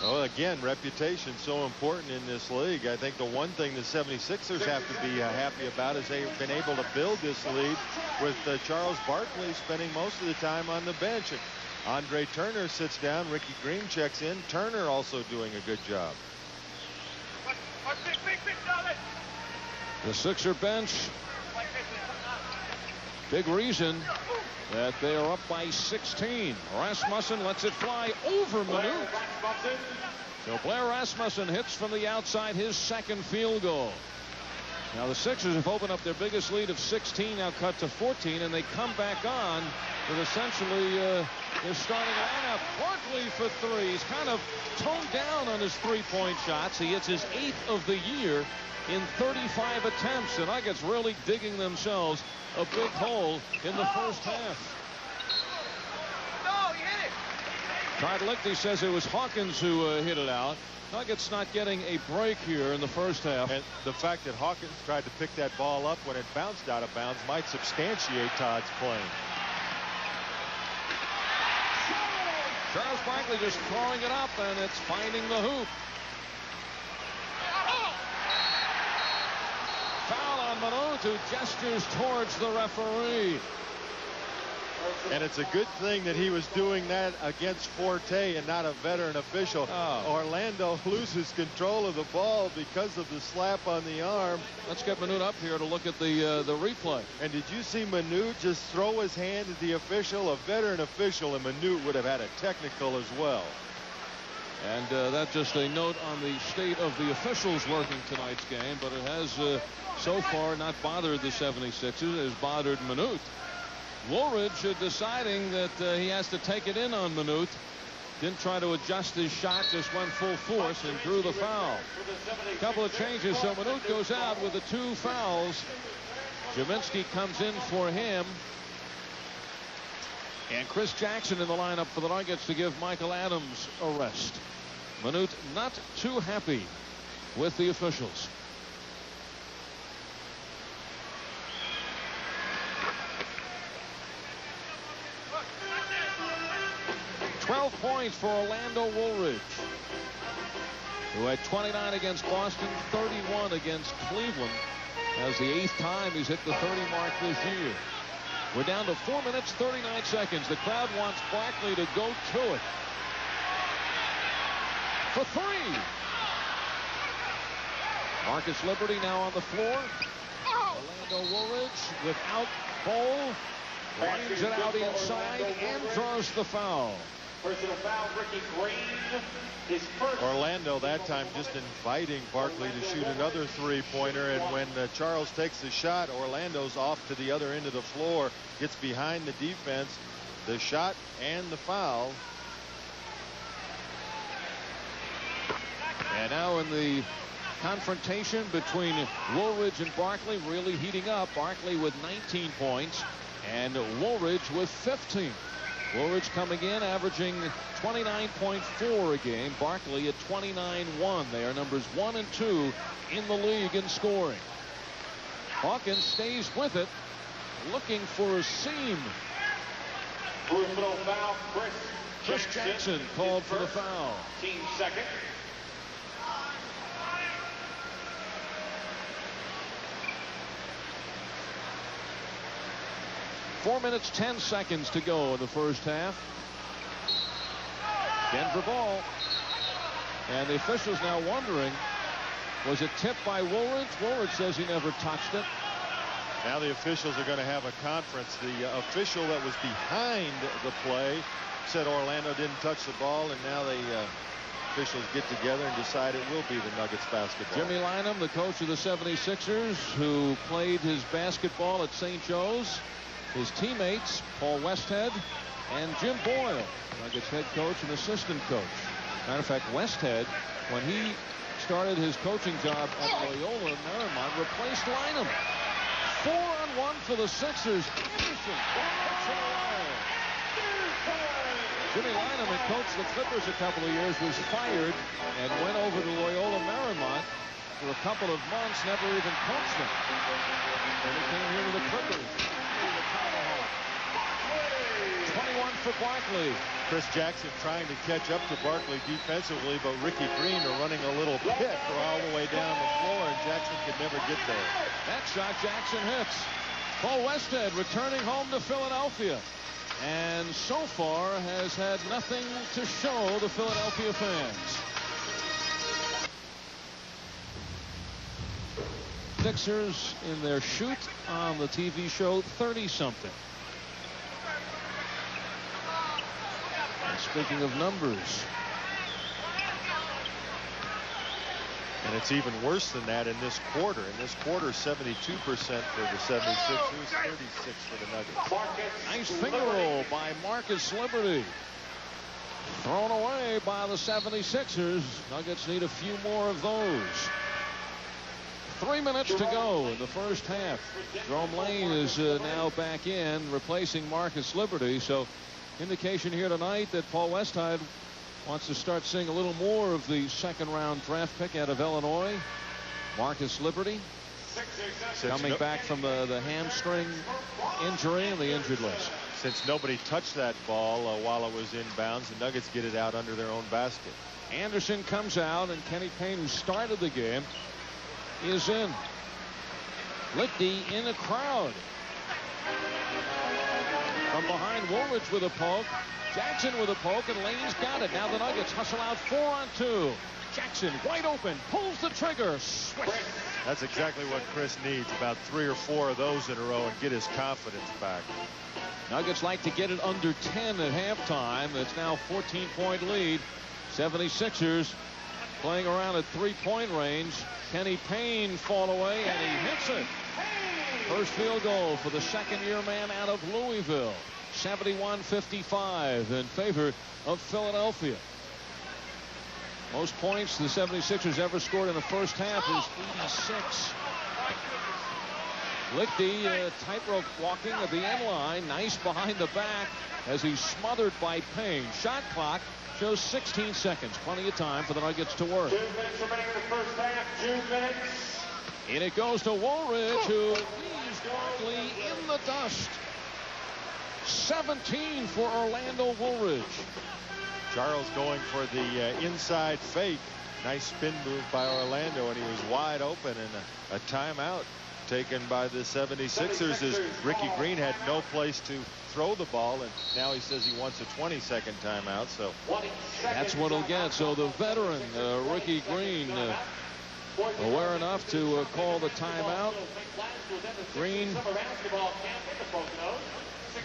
Well, again, reputation so important in this league. I think the one thing the 76ers have to be happy about is they've been able to build this lead with Charles Barkley spending most of the time on the bench. And Andre Turner sits down. Ricky Green checks in. Turner also doing a good job. The Sixer bench, big reason that they are up by 16. Rasmussen lets it fly over Manute. So Blair Rasmussen hits from the outside, his second field goal. Now the Sixers have opened up their biggest lead of 16, now cut to 14, and they come back on with essentially their starting lineup. Barkley for 3. He's kind of toned down on his three-point shots. He hits his 8th of the year in 35 attempts. The Nuggets really digging themselves a big hole in the first half. No, he hit it. Todd Lichty says it was Hawkins who hit it out. Nuggets not getting a break here in the first half. And the fact that Hawkins tried to pick that ball up when it bounced out of bounds might substantiate Todd's claim. Charles Barkley just throwing it up, and it's finding the hoop. Foul on Manute, who gestures towards the referee. And it's a good thing that he was doing that against Forte and not a veteran official. Orlando loses control of the ball because of the slap on the arm. Let's get Manute up here to look at the replay. And did you see Manute just throw his hand at the official? A veteran official, and Manute would have had a technical as well. And that's just a note on the state of the officials working tonight's game, but it has so far not bothered the 76ers. It has bothered Manute. Woolridge deciding that he has to take it in on Manute. Didn't try to adjust his shot, just went full force and drew the foul. A couple of changes, so Manute goes out with the 2 fouls. Jaminski comes in for him. And Chris Jackson in the lineup for the Nuggets to give Michael Adams a rest. Manute not too happy with the officials. $12 points for Orlando Woolridge, who had 29 against Boston, 31 against Cleveland, As the 8th time he's hit the 30 mark this year. We're down to 4 minutes, 39 seconds. The crowd wants Barkley to go to it. For 3. Marcus Liberty now on the floor. Orlando Woolridge without Bol. Lines it out inside and draws the foul. Personal foul, Ricky Green. His first. Orlando that time just inviting Barkley to shoot another three-pointer, and when Charles takes the shot, Orlando's off to the other end of the floor, gets behind the defense, the shot and the foul. And now in the confrontation between Woolridge and Barkley really heating up. Barkley with 19 points and Woolridge with 15. Woolridge coming in averaging 29.4 a game. Barkley at 29.1. They are numbers 1 and 2 in the league in scoring. Hawkins stays with it, looking for a seam. Personal foul, Chris Jackson called for the foul. Team second. Four minutes, 10 seconds to go in the first half. Denver ball. And the officials now wondering, was it tipped by Woolridge? Woolridge says he never touched it. Now the officials are going to have a conference. The official that was behind the play said Orlando didn't touch the ball, and now the officials get together and decide it will be the Nuggets basketball. Jimmy Lynam, the coach of the 76ers, who played his basketball at St. Joe's. His teammates, Paul Westhead and Jim Boyle, Nuggets head coach and assistant coach. Matter of fact, Westhead, when he started his coaching job at Loyola Marymount, replaced Lynam. 4-on-1 for the Sixers. Anderson. Jimmy Lynam, who coached the Clippers a couple of years, was fired and went over to Loyola Marymount for a couple of months, never even coached them. And he came here to the Clippers. 21 for Barkley. Chris Jackson trying to catch up to Barkley defensively, but Ricky Green are running a little pit all the way down the floor, and Jackson could never get there. That shot Jackson hits. Paul Westhead returning home to Philadelphia, and so far has had nothing to show the Philadelphia fans. Sixers in their shoot on the TV show 30-something. Speaking of numbers. And it's even worse than that in this quarter. In this quarter, 72% for the 76ers, 36 for the Nuggets. Nice finger roll by Marcus Liberty. Thrown away by the 76ers. Nuggets need a few more of those. 3 minutes to go in the first half. Jerome Lane is now back in, replacing Marcus Liberty. So indication here tonight that Paul Westhead wants to start seeing a little more of the second-round draft pick out of Illinois. Marcus Liberty coming back from the hamstring injury and the injured list. Since nobody touched that ball while it was inbounds, the Nuggets get it out under their own basket. Anderson comes out, and Kenny Payne, who started the game, is in. Lichty in the crowd. From behind, Woolridge with a poke. Jackson with a poke, and Lane's got it. Now the Nuggets hustle out 4-on-2. Jackson wide open, pulls the trigger. Swish. That's exactly what Chris needs, about 3 or 4 of those in a row, and get his confidence back. Nuggets like to get it under 10 at halftime. It's now 14-point lead. 76ers playing around at 3-point range. Kenny Payne fall away, and he hits it. First field goal for the second-year man out of Louisville. 71-55 in favor of Philadelphia. Most points the 76ers ever scored in the first half is 86. Lichty tightrope walking at the end line. Nice behind the back as he's smothered by Payne. Shot clock shows 16 seconds. Plenty of time for the Nuggets to work. 2 minutes remaining in the first half. 2 minutes. And it goes to Woolridge, who leaves Barkley in the dust. 17 for Orlando Woolridge. Charles going for the inside fake. Nice spin move by Orlando, and he was wide open, and a timeout. taken by the 76ers as Ricky Green had no place to throw the ball, and now he says he wants a 20-second timeout. So that's what he'll get. So the veteran Ricky Green aware enough to call the timeout. Green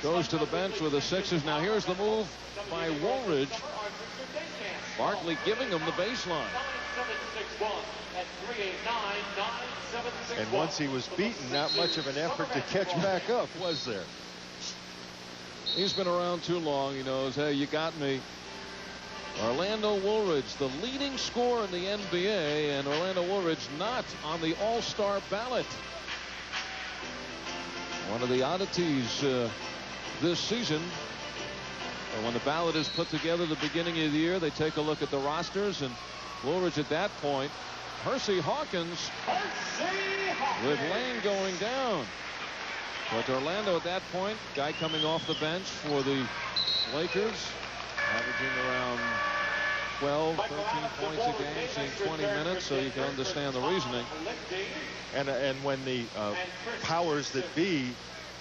goes to the bench with the Sixers. Now here's the move by Woolridge. Barkley giving him the baseline. And once he was beaten, not much of an effort to catch back up, was there? He's been around too long. He knows, hey, you got me. Orlando Woolridge, the leading scorer in the NBA, and Orlando Woolridge not on the All-Star ballot. One of the oddities this season. When the ballot is put together at the beginning of the year, they take a look at the rosters, and Woolridge at that point. Hersey Hawkins with Lane going down. But Orlando at that point, guy coming off the bench for the Lakers, averaging around 12, 13 points a game, seeing 20 minutes, so you can understand the reasoning. And when the powers that be,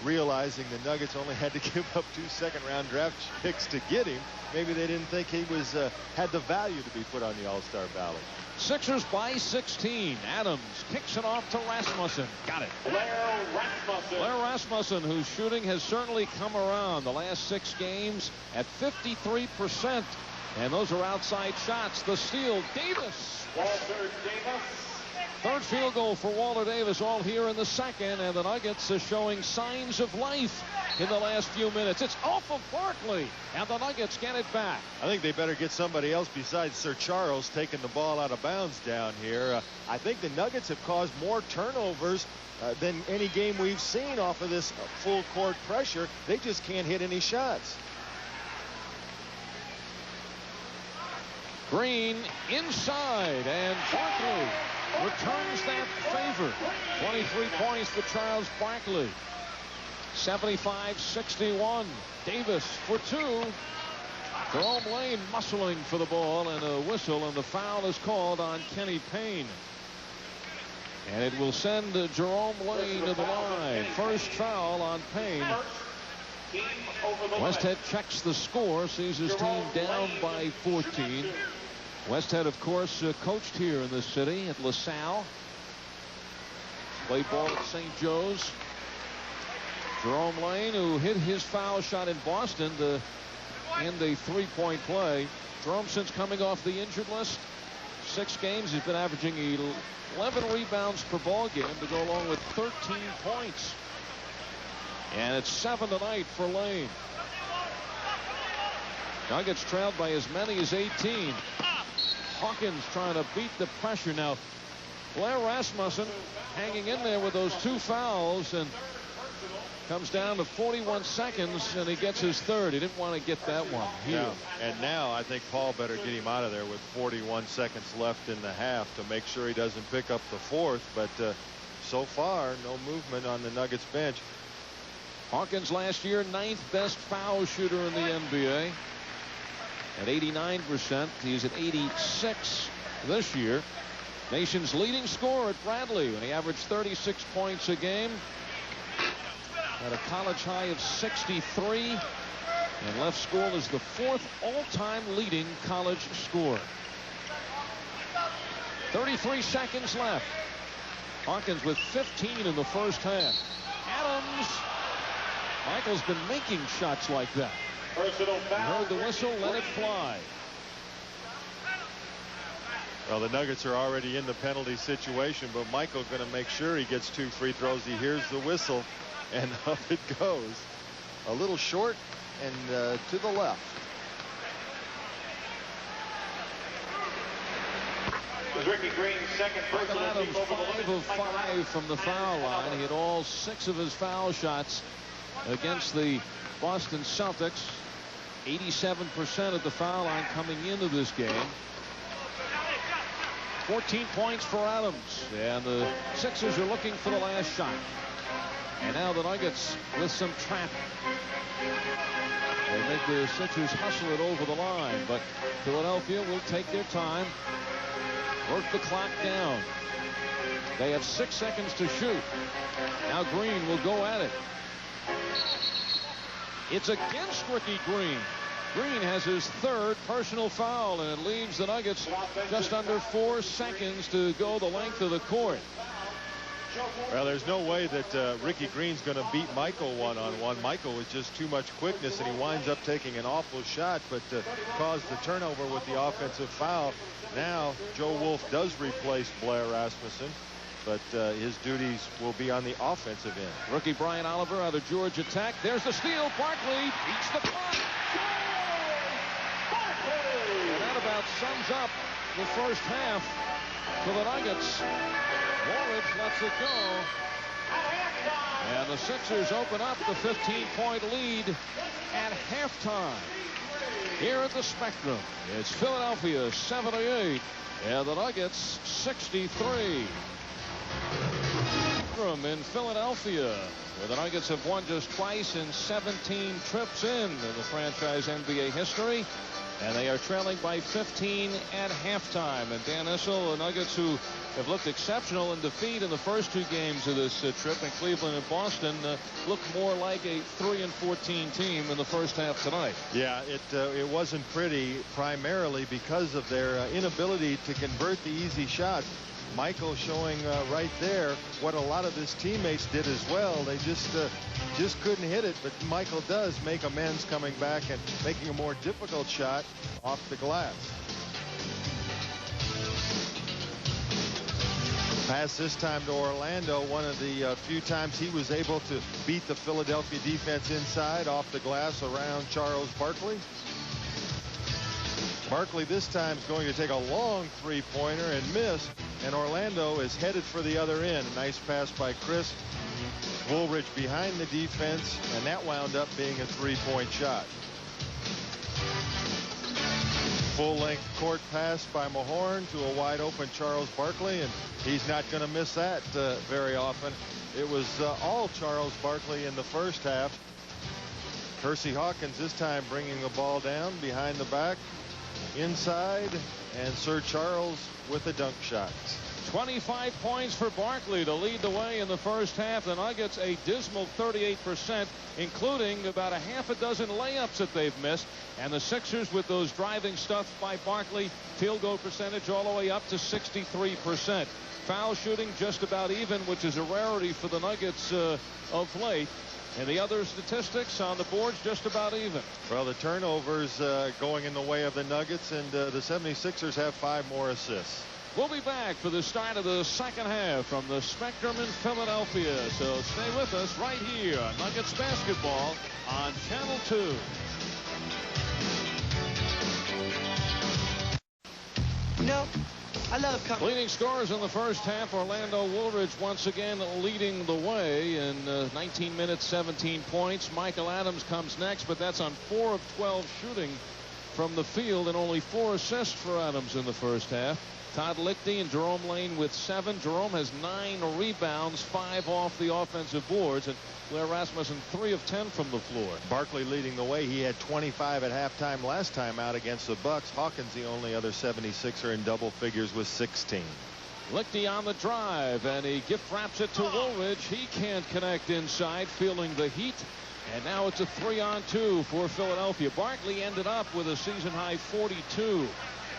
realizing the Nuggets only had to give up 2 second-round draft picks to get him, maybe they didn't think he was had the value to be put on the All-Star ballot. Sixers by 16. Adams kicks it off to Rasmussen. Got it. Blair Rasmussen, whose shooting has certainly come around the last 6 games at 53%. And those are outside shots. The steal, Davis. Walter Davis. Third field goal for Walter Davis, all here in the second, and the Nuggets are showing signs of life in the last few minutes. It's off of Barkley, and the Nuggets get it back. I think they better get somebody else besides Sir Charles taking the ball out of bounds down here. I think the Nuggets have caused more turnovers than any game we've seen off of this full court pressure. They just can't hit any shots. Green inside, and Barkley returns that favor. 23 points for Charles Barkley. 75-61. Davis for 2. Jerome Lane muscling for the ball, and a whistle, and the foul is called on Kenny Payne. And it will send Jerome Lane to the line. First foul on Payne. Westhead checks the score, sees his team down by 14. Westhead, of course, coached here in the city at LaSalle. Played ball at St. Joe's. Jerome Lane, who hit his foul shot in Boston to end a 3-point play. Jerome, since coming off the injured list, 6 games, he's been averaging 11 rebounds per ball game to go along with 13 points. And it's 7 tonight for Lane. Nuggets trailed by as many as 18. Hawkins trying to beat the pressure. Now, Blair Rasmussen hanging in there with those 2 fouls, and comes down to 41 seconds, and he gets his third. He didn't want to get that one here. Yeah. And now I think Paul better get him out of there with 41 seconds left in the half to make sure he doesn't pick up the 4th. But so far, no movement on the Nuggets bench. Hawkins last year, 9th best foul shooter in the NBA. At 89%, he's at 86 this year. Nation's leading scorer at Bradley, and he averaged 36 points a game. At a college high of 63, and left school is the 4th all-time leading college scorer. 33 seconds left. Hawkins with 15 in the first half. Adams. Michael's been making shots like that. He heard the whistle, let it fly. Well, the Nuggets are already in the penalty situation, but Michael's going to make sure he gets 2 free throws. He hears the whistle, and up it goes. A little short and to the left. Ricky Green's second personal Adams 5 of 5 from the foul line. He had all 6 of his foul shots against the Boston Celtics. 87% at the foul line coming into this game. 14 points for Adams, and the Sixers are looking for the last shot. And now the Nuggets with some traffic. They make the Sixers hustle it over the line, but Philadelphia will take their time, work the clock down. They have 6 seconds to shoot. Now Green will go at it. It's against Ricky Green. Green has his 3rd personal foul, and it leaves the Nuggets just under 4 seconds to go the length of the court. Well, there's no way that Ricky Green's going to beat Michael one-on-one. Michael with just too much quickness, and he winds up taking an awful shot, but caused the turnover with the offensive foul. Now, Joe Wolf does replace Blair Rasmussen, but his duties will be on the offensive end. Rookie Brian Oliver out of Georgia Tech. There's the steal. Barkley beats the clock. And that about sums up the first half for the Nuggets. Woolridge lets it go. And the Sixers open up the 15-point lead at halftime. Here at the Spectrum, it's Philadelphia 78 and the Nuggets 63. In Philadelphia, where the Nuggets have won just twice in 17 trips into the franchise NBA history. And they are trailing by 15 at halftime. And Dan Issel, the Nuggets, who have looked exceptional in defeat in the first 2 games of this trip in Cleveland and Boston, look more like a 3-14 team in the first half tonight. Yeah, it wasn't pretty, primarily because of their inability to convert the easy shots. Michael showing right there what a lot of his teammates did as well. They just couldn't hit it, but Michael does make amends coming back and making a more difficult shot off the glass. Pass this time to Orlando, one of the few times he was able to beat the Philadelphia defense inside off the glass around Charles Barkley. Barkley this time is going to take a long 3-pointer and miss, and Orlando is headed for the other end. A nice pass by Chris. Woolridge behind the defense, and that wound up being a 3-point shot. Full-length court pass by Mahorn to a wide-open Charles Barkley, and he's not going to miss that very often. It was all Charles Barkley in the first half. Hersey Hawkins this time bringing the ball down behind the back, inside, and Sir Charles with a dunk shot. 25 points for Barkley to lead the way in the first half. The Nuggets a dismal 38%, including about a half a dozen layups that they've missed. And the Sixers, with those driving stuff by Barkley, field goal percentage all the way up to 63%. Foul shooting just about even, which is a rarity for the Nuggets of late. And the other statistics on the boards just about even. Well, the turnovers going in the way of the Nuggets, and the 76ers have 5 more assists. We'll be back for the start of the second half from the Spectrum in Philadelphia. So stay with us right here on Nuggets basketball on Channel 2. No, I love coming. Leading scorers in the first half, Orlando Woolridge once again leading the way in 19 minutes, 17 points. Michael Adams comes next, but that's on 4 of 12 shooting from the field and only 4 assists for Adams in the first half. Todd Lichty and Jerome Lane with 7. Jerome has 9 rebounds, 5 off the offensive boards, and Blair Rasmussen 3 of 10 from the floor. Barkley leading the way. He had 25 at halftime last time out against the Bucks. Hawkins the only other 76er in double figures with 16. Lichty on the drive, and he gift wraps it to Woolridge. He can't connect inside, feeling the heat. And now it's a 3-on-2 for Philadelphia. Barkley ended up with a season-high 42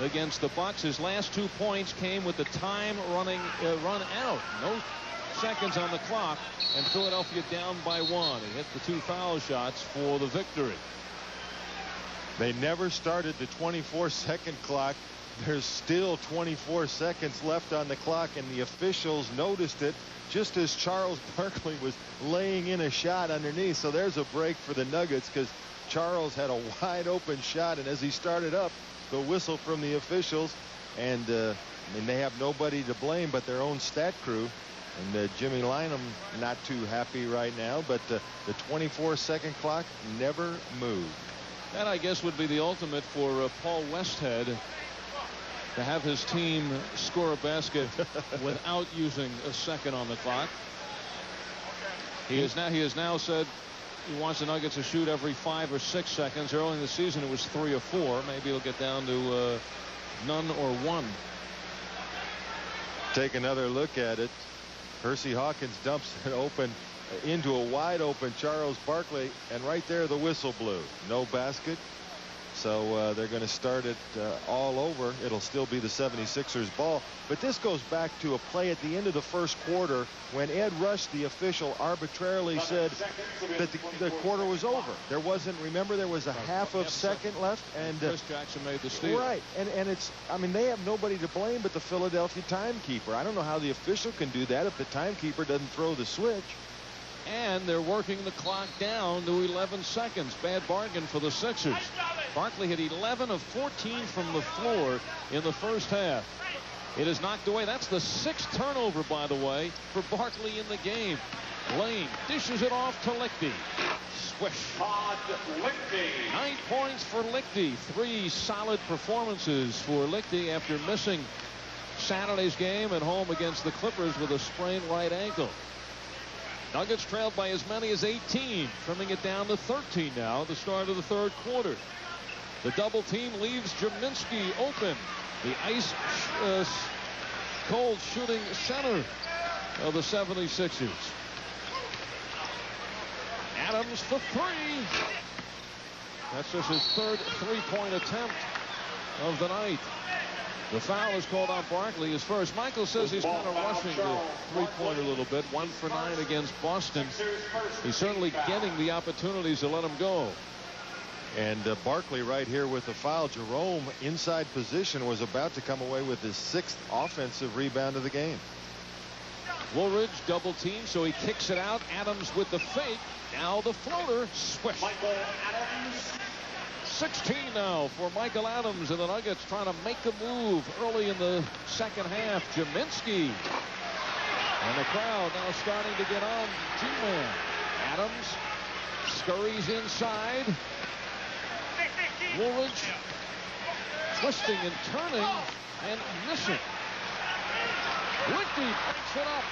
against the Bucks. His last 2 points came with the time run out. No seconds on the clock, and Philadelphia down by 1. He hit the 2 foul shots for the victory. They never started the 24-second clock. There's still 24 seconds left on the clock, and the officials noticed it just as Charles Barkley was laying in a shot underneath. So there's a break for the Nuggets, because Charles had a wide open shot, and as he started up, the whistle from the officials, and they have nobody to blame but their own stat crew. And Jimmy Lynam not too happy right now, but the 24-second clock never moved. That, I guess, would be the ultimate for Paul Westhead, to have his team score a basket without using a second on the clock. He has now said he wants the Nuggets to shoot every 5 or 6 seconds. Early in the season it was 3 or 4. Maybe it'll get down to none or 1. Take another look at it. Hersey Hawkins dumps it open into a wide open Charles Barkley, and right there the whistle blew. No basket. So they're going to start it all over. It'll still be the 76ers ball. But this goes back to a play at the end of the first quarter when Ed Rush, the official, arbitrarily said that the quarter was over. There wasn't, remember, there was a half of second left. And Chris Jackson made the steal. Right. And it's, I mean, they have nobody to blame but the Philadelphia timekeeper. I don't know how the official can do that if the timekeeper doesn't throw the switch. And they're working the clock down to 11 seconds. Bad bargain for the Sixers. Barkley hit 11 of 14 from the floor in the first half. It is knocked away. That's the 6th turnover, by the way, for Barkley in the game. Lane dishes it off to Lichty. Swish. Todd Lichty. 9 points for Lichty. 3 solid performances for Lichty after missing Saturday's game at home against the Clippers with a sprained right ankle. Nuggets trailed by as many as 18, trimming it down to 13 now at the start of the third quarter. The double team leaves Jaminski open. The ice cold shooting center of the 76ers. Adams for 3. That's just his 3rd three-point attempt of the night. The foul is called on Barkley, his first. Michael says he's kind of rushing the three-pointer a little bit. 1 for 9 against Boston. He's certainly getting the opportunities to let him go. And Barkley right here with the foul. Jerome inside position was about to come away with his 6th offensive rebound of the game. Woolridge double team, so he kicks it out. Adams with the fake. Now the floater. Swish. 16 now for Michael Adams, and the Nuggets trying to make a move early in the second half. Jaminski. And the crowd now starting to get on G-Man. Adams scurries inside. Woolridge twisting and turning and missing. Lichty breaks it up.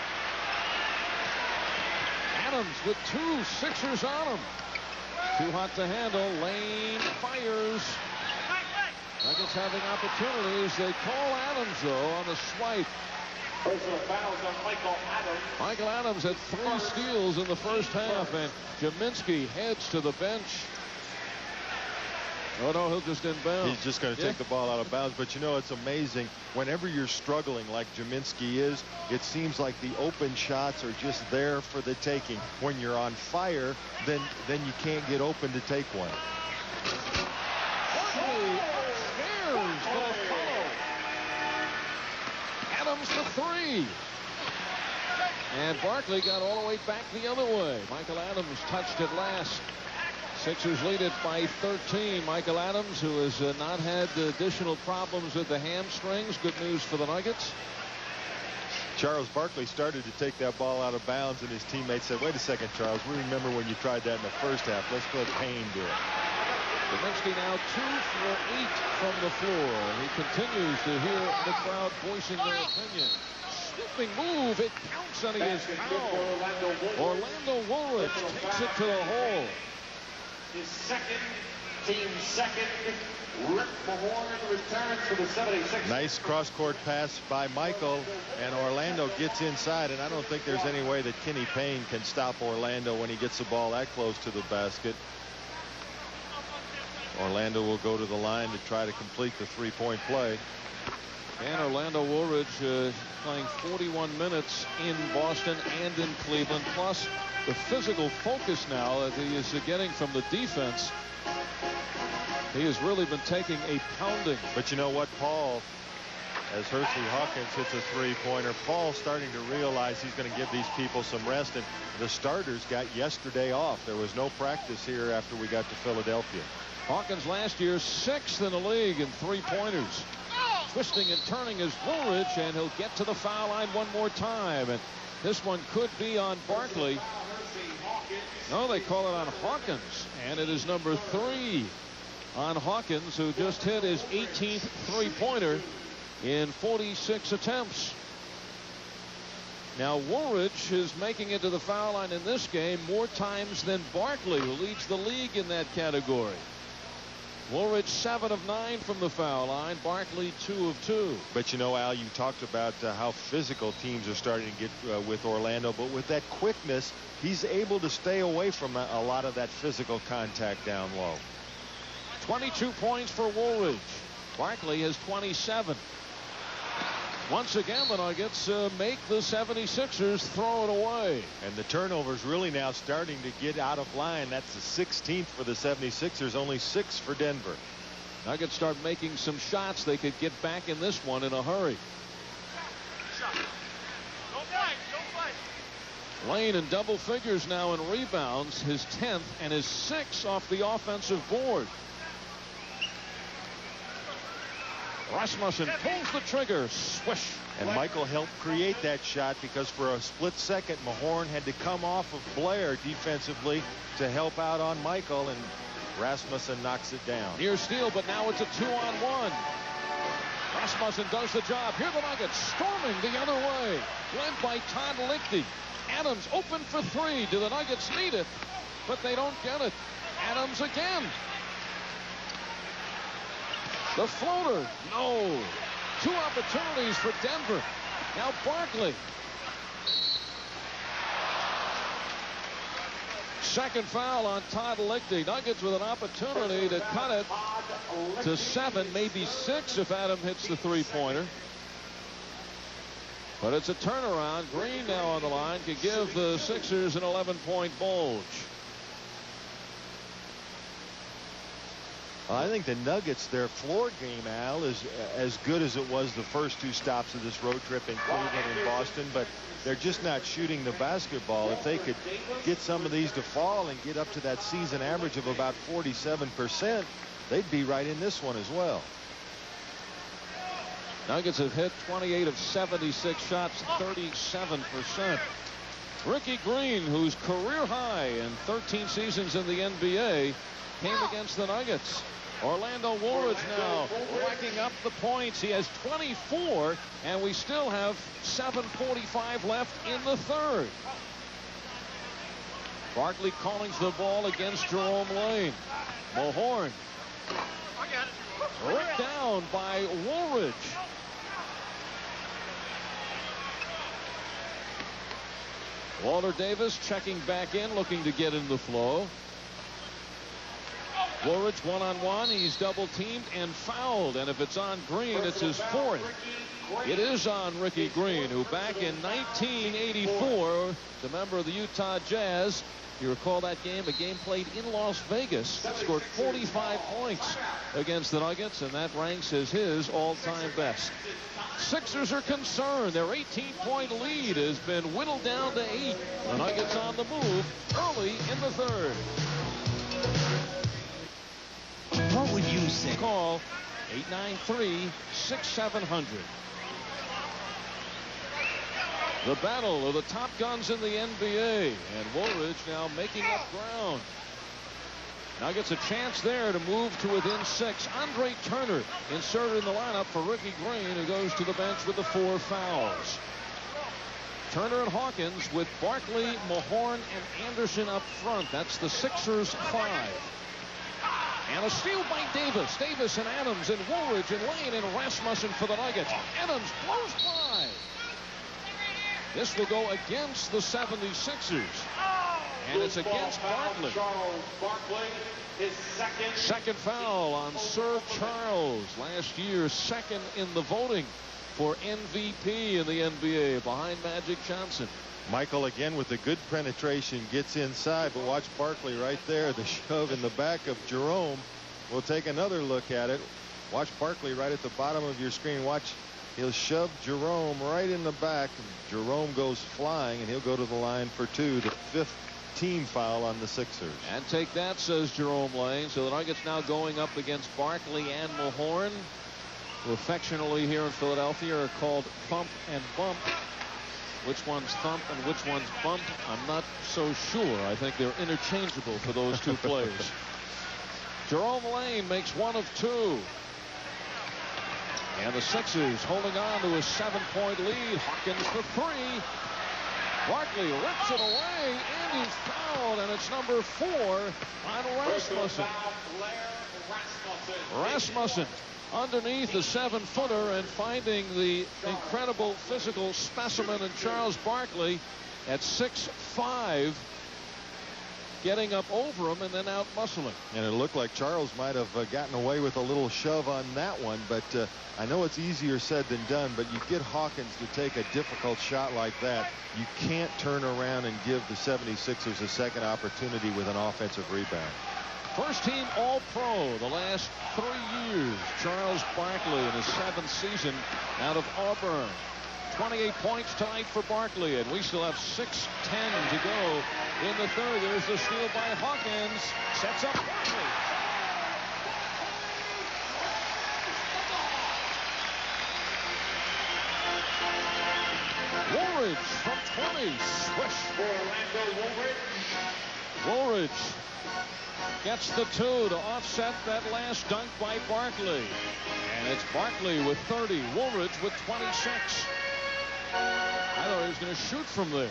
Adams with 2 Sixers on him. Too hot to handle. Lane fires. Nuggets having opportunities. They call Adams, though, on the swipe. Personal fouls on Michael Adams. Michael Adams had 3 steals in the first half, and Jaminski heads to the bench. Oh, no, he'll just inbound. He's just going to take the ball out of bounds. But, you know, it's amazing. Whenever you're struggling like Jaminski is, it seems like the open shots are just there for the taking. When you're on fire, then you can't get open to take one. Barkley upstairs for the foul. Adams for 3. And Barkley got all the way back the other way. Michael Adams touched it last. Sixers lead it by 13. Michael Adams, who has not had additional problems with the hamstrings. Good news for the Nuggets. Charles Barkley started to take that ball out of bounds, and his teammates said, wait a second, Charles, we remember when you tried that in the first half. Let's let Payne do it. Jaminski now 2 for 8 from the floor. He continues to hear the crowd voicing their opinion. Slipping move. It counts, and he is fouled. Orlando Woolridge takes it to the hole. His team second. Rick Mahorn returns for the 76ers. Nice cross-court pass by Michael, and Orlando gets inside, and I don't think there's any way that Kenny Payne can stop Orlando when he gets the ball that close to the basket. Orlando will go to the line to try to complete the three-point play. And Orlando Woolridge playing 41 minutes in Boston and in Cleveland, plus the physical focus now that he is getting from the defense. He has really been taking a pounding. But you know what, Paul, as Hersey Hawkins hits a three-pointer, Paul's starting to realize he's going to give these people some rest, and the starters got yesterday off. There was no practice here after we got to Philadelphia. Hawkins last year 6th in the league in three-pointers. Twisting and turning is Woolridge, and he'll get to the foul line one more time. And this one could be on Barkley. No, they call it on Hawkins, and it is number 3 on Hawkins, who just hit his 18th three-pointer in 46 attempts. Now Woolridge is making it to the foul line in this game more times than Barkley, who leads the league in that category. Woolridge 7 of 9 from the foul line. Barkley 2 of 2. But you know, Al, you talked about how physical teams are starting to get with Orlando, but with that quickness, he's able to stay away from a lot of that physical contact down low. 22 points for Woolridge. Barkley has 27. Once again, the Nuggets make the 76ers throw it away. And the turnovers really now starting to get out of line. That's the 16th for the 76ers, only 6 for Denver. Nuggets start making some shots. They could get back in this one in a hurry. Lane in double figures now in rebounds, his 10th and his 6th off the offensive board. Rasmussen pulls the trigger. Swish. And Michael helped create that shot because for a split second, Mahorn had to come off of Blair defensively to help out on Michael, and Rasmussen knocks it down. Near steal, but now it's a 2-on-1. Rasmussen does the job. Here the Nuggets storming the other way. Led by Todd Lichty. Adams open for 3. Do the Nuggets need it? But they don't get it. Adams again. The floater. No. 2 opportunities for Denver. Now Barkley. Second foul on Todd Lichty. Nuggets with an opportunity to cut it to 7, maybe 6 if Adam hits the 3-pointer. But it's a turnaround. Green now on the line can give the Sixers an 11-point bulge. I think the Nuggets, their floor game, Al, is as good as it was the first 2 stops of this road trip in Cleveland and Boston, but they're just not shooting the basketball. If they could get some of these to fall and get up to that season average of about 47%, they'd be right in this one as well. Nuggets have hit 28 of 76 shots, 37%. Ricky Green, whose career high in 13 seasons in the NBA, came against the Nuggets. Orlando Woolridge now racking up the points. He has 24, and we still have 7:45 left in the third. Barkley calling the ball against Jerome Lane. Mahorn ripped down by Woolridge. Walter Davis checking back in, looking to get in the flow. Woolridge 1-on-1. He's double teamed and fouled, and if it's on Green, it's his 4th. It is on Ricky Green, who back in 1984, the member of the Utah Jazz, you recall that game, a game played in Las Vegas, scored 45 points against the Nuggets, and that ranks as his all-time best. Sixers are concerned. Their 18-point lead has been whittled down to 8. The Nuggets on the move early in the third. What would you say? Call 893-6700. The battle of the top guns in the NBA, and Woolridge now making up ground. Nuggets a chance there to move to within 6. Andre Turner inserted in the lineup for Ricky Green, who goes to the bench with the 4 fouls. Turner and Hawkins with Barkley, Mahorn, and Anderson up front. That's the Sixers 5. And a steal by Davis. Davis and Adams and Woolridge and Lane and Rasmussen for the Nuggets. Adams blows by. This will go against the 76ers. And it's against Barkley. Second foul on Sir Charles. Last year, 2nd in the voting for MVP in the NBA behind Magic Johnson. Michael again with the good penetration gets inside, but watch Barkley right there, the shove in the back of Jerome. We'll take another look at it. Watch Barkley right at the bottom of your screen. Watch, he'll shove Jerome right in the back. Jerome goes flying, and he'll go to the line for 2, the 5th team foul on the Sixers. And take that, says Jerome Lane. So the Nuggets now going up against Barkley and Mahorn, who affectionately here in Philadelphia are called Thump and Bump. Which one's Thump and which one's Bump, I'm not so sure. I think they're interchangeable for those 2 players. Jerome Lane makes 1 of 2. And the Sixers holding on to a 7-point lead. Hawkins for 3. Barkley rips it away, and he's fouled, and it's number 4 on Rasmussen. Rasmussen underneath the 7-footer and finding the incredible physical specimen in Charles Barkley at 6'5", getting up over him and then out muscling. And it looked like Charles might have gotten away with a little shove on that one, but I know it's easier said than done, but you get Hawkins to take a difficult shot like that, you can't turn around and give the 76ers a second opportunity with an offensive rebound. First team All-Pro the last 3 years. Charles Barkley in his 7th season out of Auburn. 28 points tonight for Barkley, and we still have 6:10 to go in the third. There's the steal by Hawkins. Sets up Barkley. Woolridge from 20. Swish. Woolridge gets the 2 to offset that last dunk by Barkley. And it's Barkley with 30. Woolridge with 26. I thought he was going to shoot from there.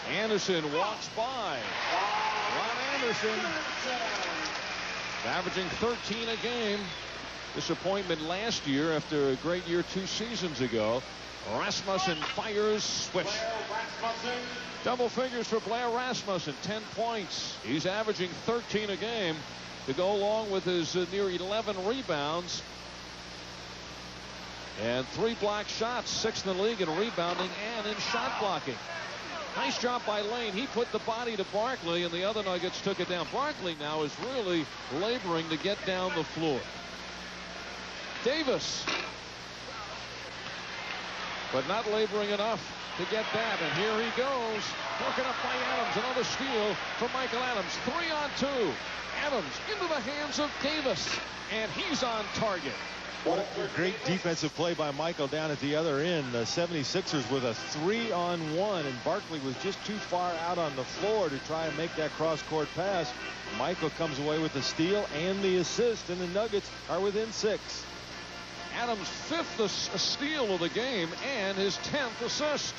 Anderson walks by. Ron Anderson averaging 13 a game. Disappointment last year after a great year 2 seasons ago. Rasmussen fires. Swish. Double figures for Blair Rasmussen. 10 points. He's averaging 13 a game to go along with his near 11 rebounds. And 3 block shots, 6th in the league in rebounding and in shot blocking. Nice job by Lane. He put the body to Barkley, and the other Nuggets took it down. Barkley now is really laboring to get down the floor. Davis, but not laboring enough to get that. And here he goes, broken up by Adams. Another steal from Michael Adams. 3-on-2. Adams into the hands of Davis, and he's on target. Great defensive play by Michael down at the other end. The 76ers with a 3-on-1, and Barkley was just too far out on the floor to try and make that cross-court pass. Michael comes away with the steal and the assist, and the Nuggets are within 6. Adams' 5th steal of the game and his 10th assist.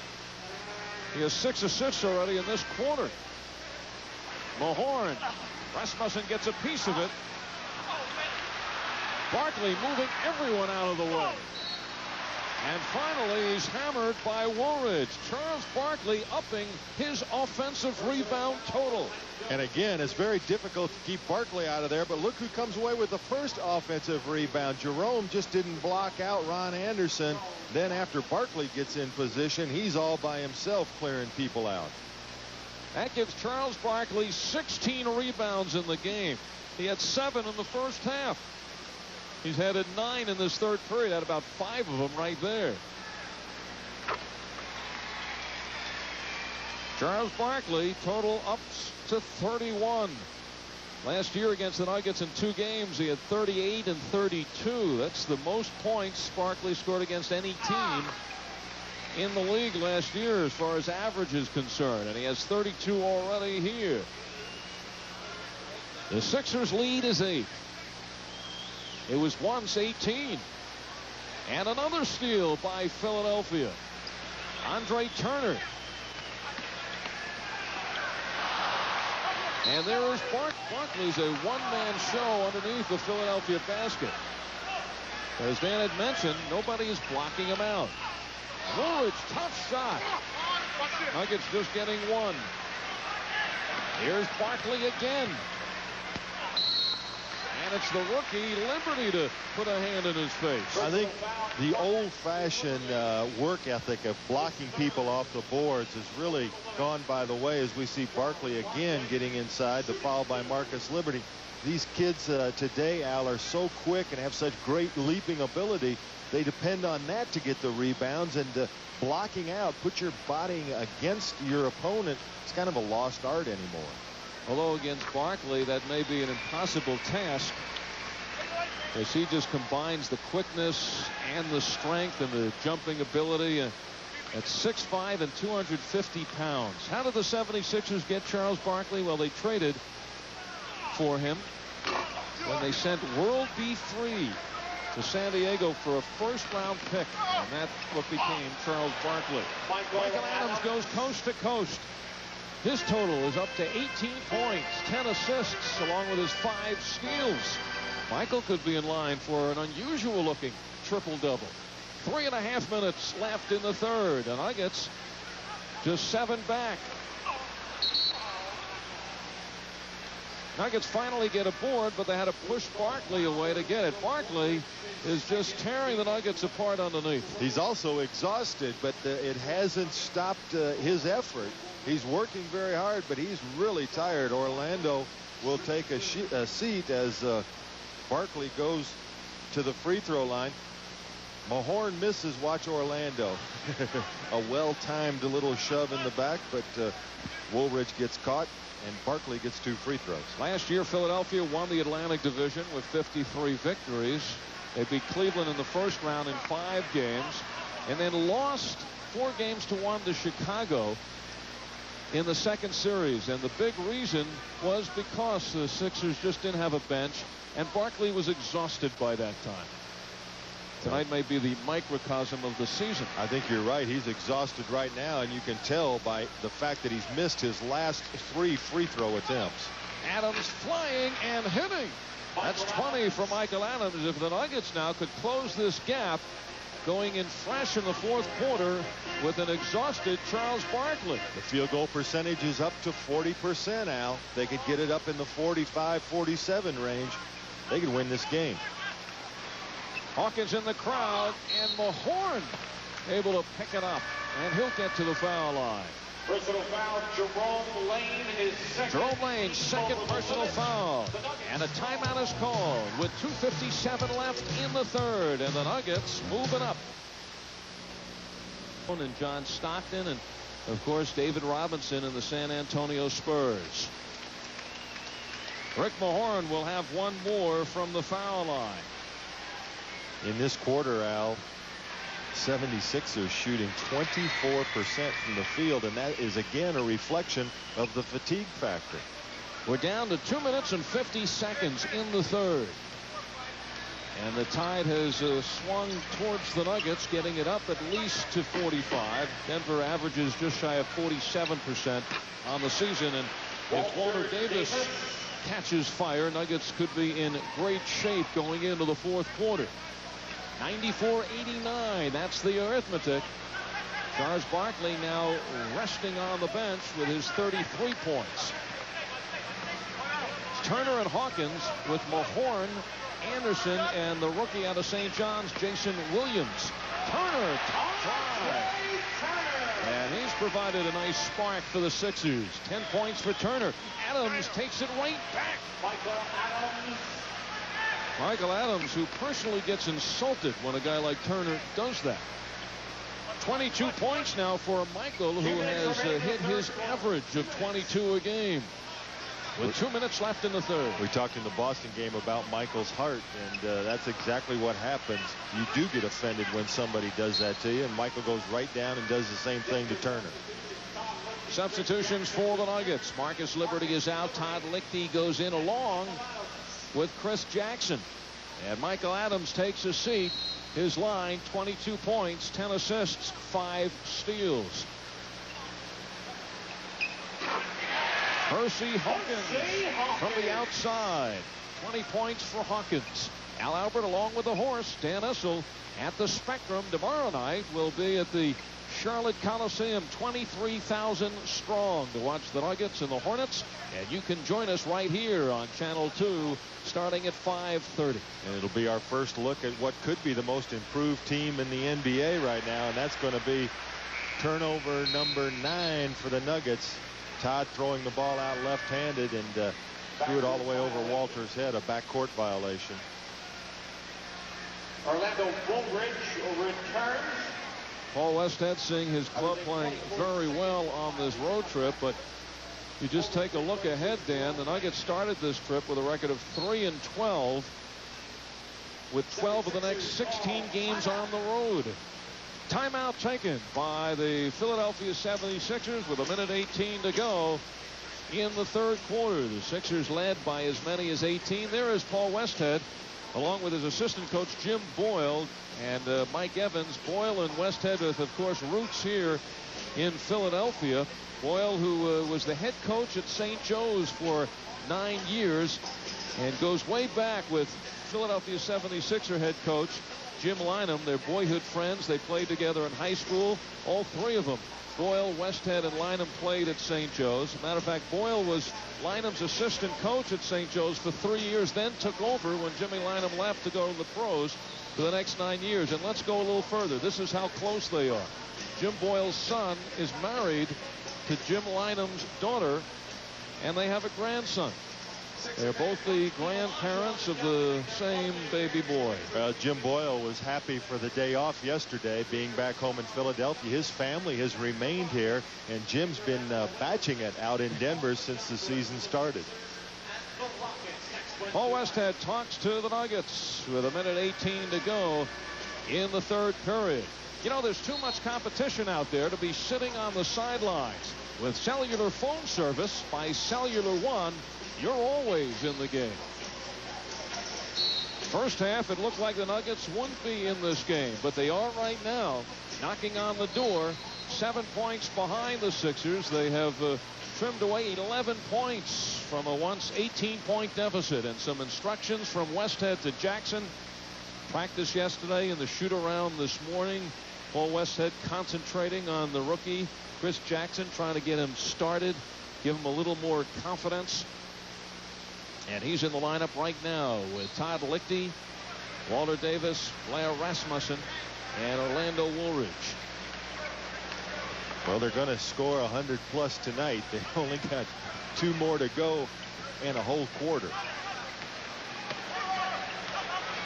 He has 6 assists already in this quarter. Mahorn. Rasmussen gets a piece of it. Barkley moving everyone out of the way. And finally, he's hammered by Woolridge. Charles Barkley upping his offensive rebound total. And again, it's very difficult to keep Barkley out of there, but look who comes away with the first offensive rebound. Jerome just didn't block out Ron Anderson. Then after Barkley gets in position, he's all by himself clearing people out. That gives Charles Barkley 16 rebounds in the game. He had 7 in the first half. He's had 9 in this third period. Had about 5 of them right there. Charles Barkley total ups to 31. Last year against the Nuggets in 2 games, he had 38 and 32. That's the most points Barkley scored against any team in the league last year as far as average is concerned. And he has 32 already here. The Sixers lead is 8. It was once 18. And another steal by Philadelphia. Andre Turner. And there is Barkley's a one-man show underneath the Philadelphia basket. But as Dan had mentioned, nobody is blocking him out. Woolridge, tough shot. Nuggets just getting 1. Here's Barkley again. And it's the rookie Liberty to put a hand in his face. I think the old-fashioned work ethic of blocking people off the boards has really gone by the way as we see Barkley again getting inside. The foul by Marcus Liberty. These kids today, Al, are so quick and have such great leaping ability. They depend on that to get the rebounds, and blocking out, put your body against your opponent. It's kind of a lost art anymore. Although against Barkley, that may be an impossible task, as he just combines the quickness and the strength and the jumping ability at 6'5" and 250 pounds. How did the 76ers get Charles Barkley? Well, they traded for him when they sent World B3 to San Diego for a first-round pick, and that's what became Charles Barkley. Michael Adams goes coast to coast. His total is up to 18 points, 10 assists, along with his 5 steals. Michael could be in line for an unusual-looking triple-double. 3.5 minutes left in the third. The Nuggets just 7 back. Nuggets finally get a board, but they had to push Barkley away to get it. Barkley is just tearing the Nuggets apart underneath. He's also exhausted, but it hasn't stopped his effort. He's working very hard, but he's really tired. Orlando will take a seat as Barkley goes to the free throw line. Mahorn misses. Watch Orlando. A well-timed little shove in the back, but Woolridge gets caught, and Barkley gets 2 free throws. Last year, Philadelphia won the Atlantic Division with 53 victories. They beat Cleveland in the first round in 5 games, and then lost 4 games to 1 to Chicago in the second series. And the big reason was because the Sixers just didn't have a bench, and Barkley was exhausted by that time. Tonight may be the microcosm of the season. I think you're right. He's exhausted right now, and you can tell by the fact that he's missed his last 3 free throw attempts. Adams flying and hitting. That's 20 for Michael Adams. If the Nuggets now could close this gap, going in fresh in the fourth quarter with an exhausted Charles Barkley. The field goal percentage is up to 40%, Al. They could get it up in the 45-47 range. They could win this game. Hawkins in the crowd, and Mahorn able to pick it up, and he'll get to the foul line. Personal foul, Jerome Lane, his second. Jerome Lane's second personal foul, and a timeout is called with 2:57 left in the third, and the Nuggets moving up. And John Stockton, and of course David Robinson and the San Antonio Spurs. Rick Mahorn will have one more from the foul line. In this quarter, Al, 76ers shooting 24% from the field, and that is again a reflection of the fatigue factor. We're down to 2 minutes and 50 seconds in the third, and the tide has swung towards the Nuggets, getting it up at least to 45. Denver averages just shy of 47% on the season, and if Walter Davis catches fire, Nuggets could be in great shape going into the fourth quarter. 94-89, that's the arithmetic. Charles Barkley now resting on the bench with his 33 points. Turner and Hawkins with Mahorn, Anderson, and the rookie out of St. John's, Jason Williams. Turner, top drive. And he's provided a nice spark for the Sixers. 10 points for Turner. Adams takes it right back. Michael Adams, who personally gets insulted when a guy like Turner does that. 22 points now for Michael, who has hit his average of 22 a game. With 2 minutes left in the third. We talked in the Boston game about Michael's heart, and that's exactly what happens. You do get offended when somebody does that to you, and Michael goes right down and does the same thing to Turner. Substitutions for the Nuggets. Marcus Liberty is out. Todd Lichty goes in along with Chris Jackson. And Michael Adams takes a seat. His line, 22 points, 10 assists, 5 steals. Percy Hawkins from the outside. 20 points for Hawkins. Al Albert along with the horse, Dan Issel, at the Spectrum. Tomorrow night will be at the Charlotte Coliseum, 23,000 strong, to watch the Nuggets and the Hornets. And you can join us right here on Channel 2 starting at 5:30. And it'll be our first look at what could be the most improved team in the NBA right now, and that's going to be turnover number 9 for the Nuggets. Todd throwing the ball out left-handed and threw it all the way over Walter's head, a backcourt violation. Orlando Woolridge returns. Paul Westhead seeing his club playing very well on this road trip, but you just take a look ahead, Dan. The Nuggets started this trip with a record of 3-12, with 12 of the next 16 games on the road. Timeout taken by the Philadelphia 76ers with 1:18 to go in the third quarter. The Sixers led by as many as 18. There is Paul Westhead along with his assistant coach Jim Boyle and Mike Evans. Boyle and Westhead with, of course, roots here in Philadelphia. Boyle, who was the head coach at St. Joe's for 9 years and goes way back with Philadelphia 76er head coach Jim Lynam. They're boyhood friends. They played together in high school. All three of them, Boyle, Westhead, and Lynam, played at St. Joe's. Matter of fact, Boyle was Lynam's assistant coach at St. Joe's for 3 years, then took over when Jimmy Lynam left to go to the pros for the next 9 years. And let's go a little further. This is how close they are. Jim Boyle's son is married to Jim Lynam's daughter, and they have a grandson. They're both the grandparents of the same baby boy. Jim Boyle was happy for the day off yesterday, being back home in Philadelphia. His family has remained here, and Jim's been batching it out in Denver since the season started. Paul Westhead talks to the Nuggets with 1:18 to go in the third period. You know, there's too much competition out there to be sitting on the sidelines. With cellular phone service by Cellular One, you're always in the game. First half, it looked like the Nuggets wouldn't be in this game, but they are right now, knocking on the door. 7 points behind the Sixers. They have trimmed away 11 points from a once 18-point deficit. And some instructions from Westhead to Jackson. Practice yesterday and the shoot around this morning. Paul Westhead concentrating on the rookie Chris Jackson, trying to get him started, give him a little more confidence. And he's in the lineup right now with Todd Lichty, Walter Davis, Blair Rasmussen, and Orlando Woolridge. Well, they're going to score 100+ tonight. They only got 2 more to go in a whole quarter.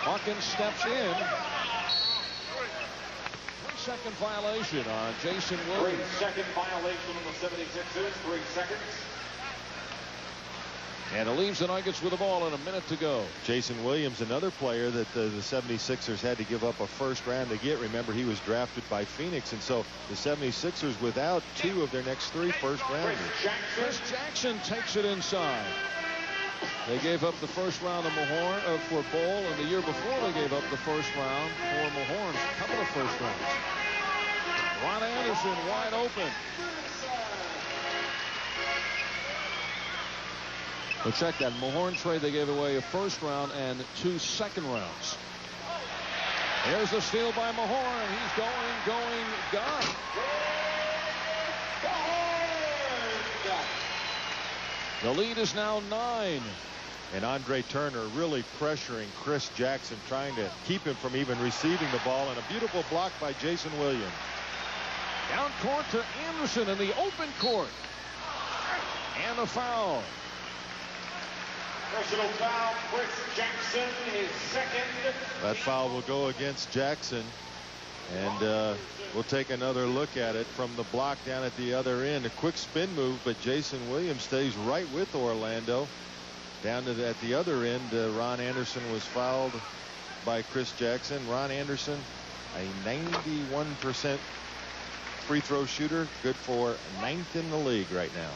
Hawkins steps in. 3-second violation on Jason Williams. 3-second violation on the 76ers. 3 seconds. And it leaves the Nuggets with the ball and a minute to go. Jason Williams, another player that the 76ers had to give up a first round to get. Remember, he was drafted by Phoenix, and so the 76ers without 2 of their next 3 first rounders. Chris Jackson takes it inside. They gave up the first round of Mahorn for Bol, and the year before they gave up the first round for Mahorn. A couple of first rounds. Ron Anderson wide open. Well, check that Mahorn trade. They gave away a first round and 2 second rounds. There's a steal by Mahorn. He's gone. The lead is now 9. And Andre Turner really pressuring Chris Jackson, trying to keep him from even receiving the ball. And a beautiful block by Jason Williams. Down court to Anderson in the open court. And a foul. Personal foul, Chris Jackson, his second. That foul will go against Jackson. And we'll take another look at it from the block down at the other end. A quick spin move, but Jason Williams stays right with Orlando. Down to at the other end, Ron Anderson was fouled by Chris Jackson. Ron Anderson, a 91% free throw shooter, good for 9th in the league right now.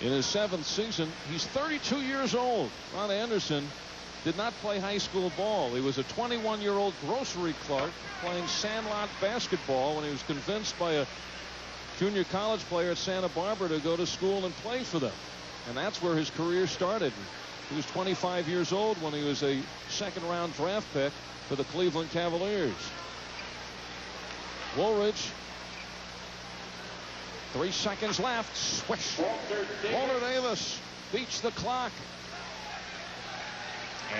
In his 7th season, he's 32 years old. Ron Anderson did not play high school ball. He was a 21-year-old grocery clerk playing sandlot basketball when he was convinced by a junior college player at Santa Barbara to go to school and play for them. And that's where his career started. He was 25 years old when he was a second-round draft pick for the Cleveland Cavaliers. Woolridge. 3 seconds left. Swish. Walter Davis beats the clock.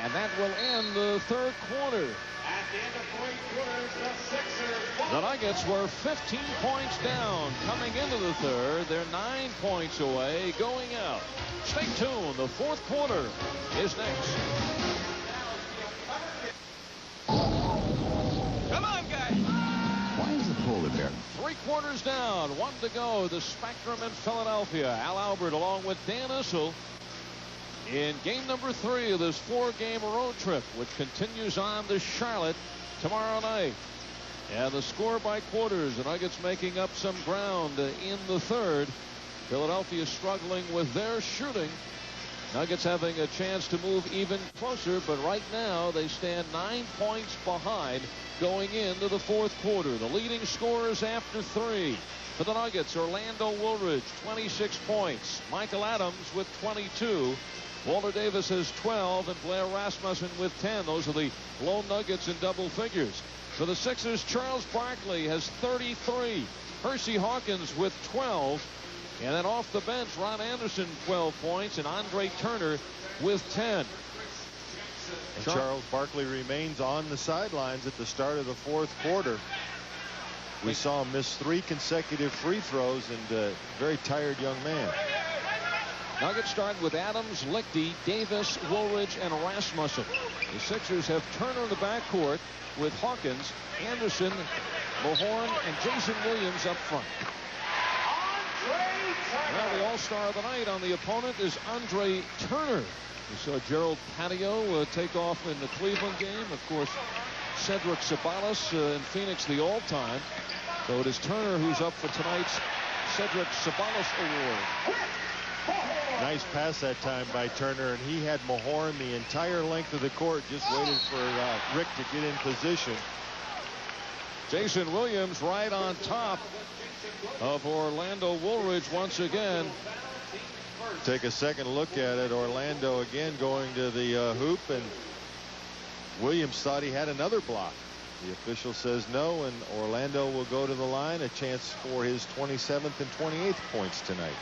And that will end the third quarter. At the end of 3 quarters, the Sixers. The Nuggets were 15 points down coming into the third. They're 9 points away going out. Stay tuned. The fourth quarter is next. Come on, guys. Why is the polar bear? 3 quarters down. 1 to go. The Spectrum in Philadelphia. Al Albert along with Dan Issel in game number 3 of this 4-game road trip, which continues on to Charlotte tomorrow night. And the score by quarters. The Nuggets making up some ground in the third. Philadelphia struggling with their shooting. Nuggets having a chance to move even closer, but right now they stand 9 points behind going into the fourth quarter. The leading scorers after 3 for the Nuggets: Orlando Woolridge, 26 points. Michael Adams with 22. Walter Davis has 12, and Blair Rasmussen with 10. Those are the lone Nuggets in double figures. For the Sixers, Charles Barkley has 33. Hersey Hawkins with 12. And then off the bench, Ron Anderson, 12 points, and Andre Turner with 10. And Charles Barkley remains on the sidelines at the start of the fourth quarter. We saw him miss 3 consecutive free throws, and a very tired young man. Nuggets start with Adams, Lichty, Davis, Woolridge, and Rasmussen. The Sixers have Turner in the backcourt with Hawkins, Anderson, Mahorn, and Jason Williams up front. Now the all-star of the night on the opponent is Andre Turner. We saw Gerald Patio take off in the Cleveland game. Of course, Cedric Sabalas in Phoenix, the all-time. So it is Turner who's up for tonight's Cedric Sabalas Award. Nice pass that time by Turner, and he had Mahorn the entire length of the court, just waited for Rick to get in position. Jason Williams right on top of Orlando Woolridge once again. Take a second look at it. Orlando again going to the hoop, and Williams thought he had another block. The official says no, and Orlando will go to the line. A chance for his 27th and 28th points tonight.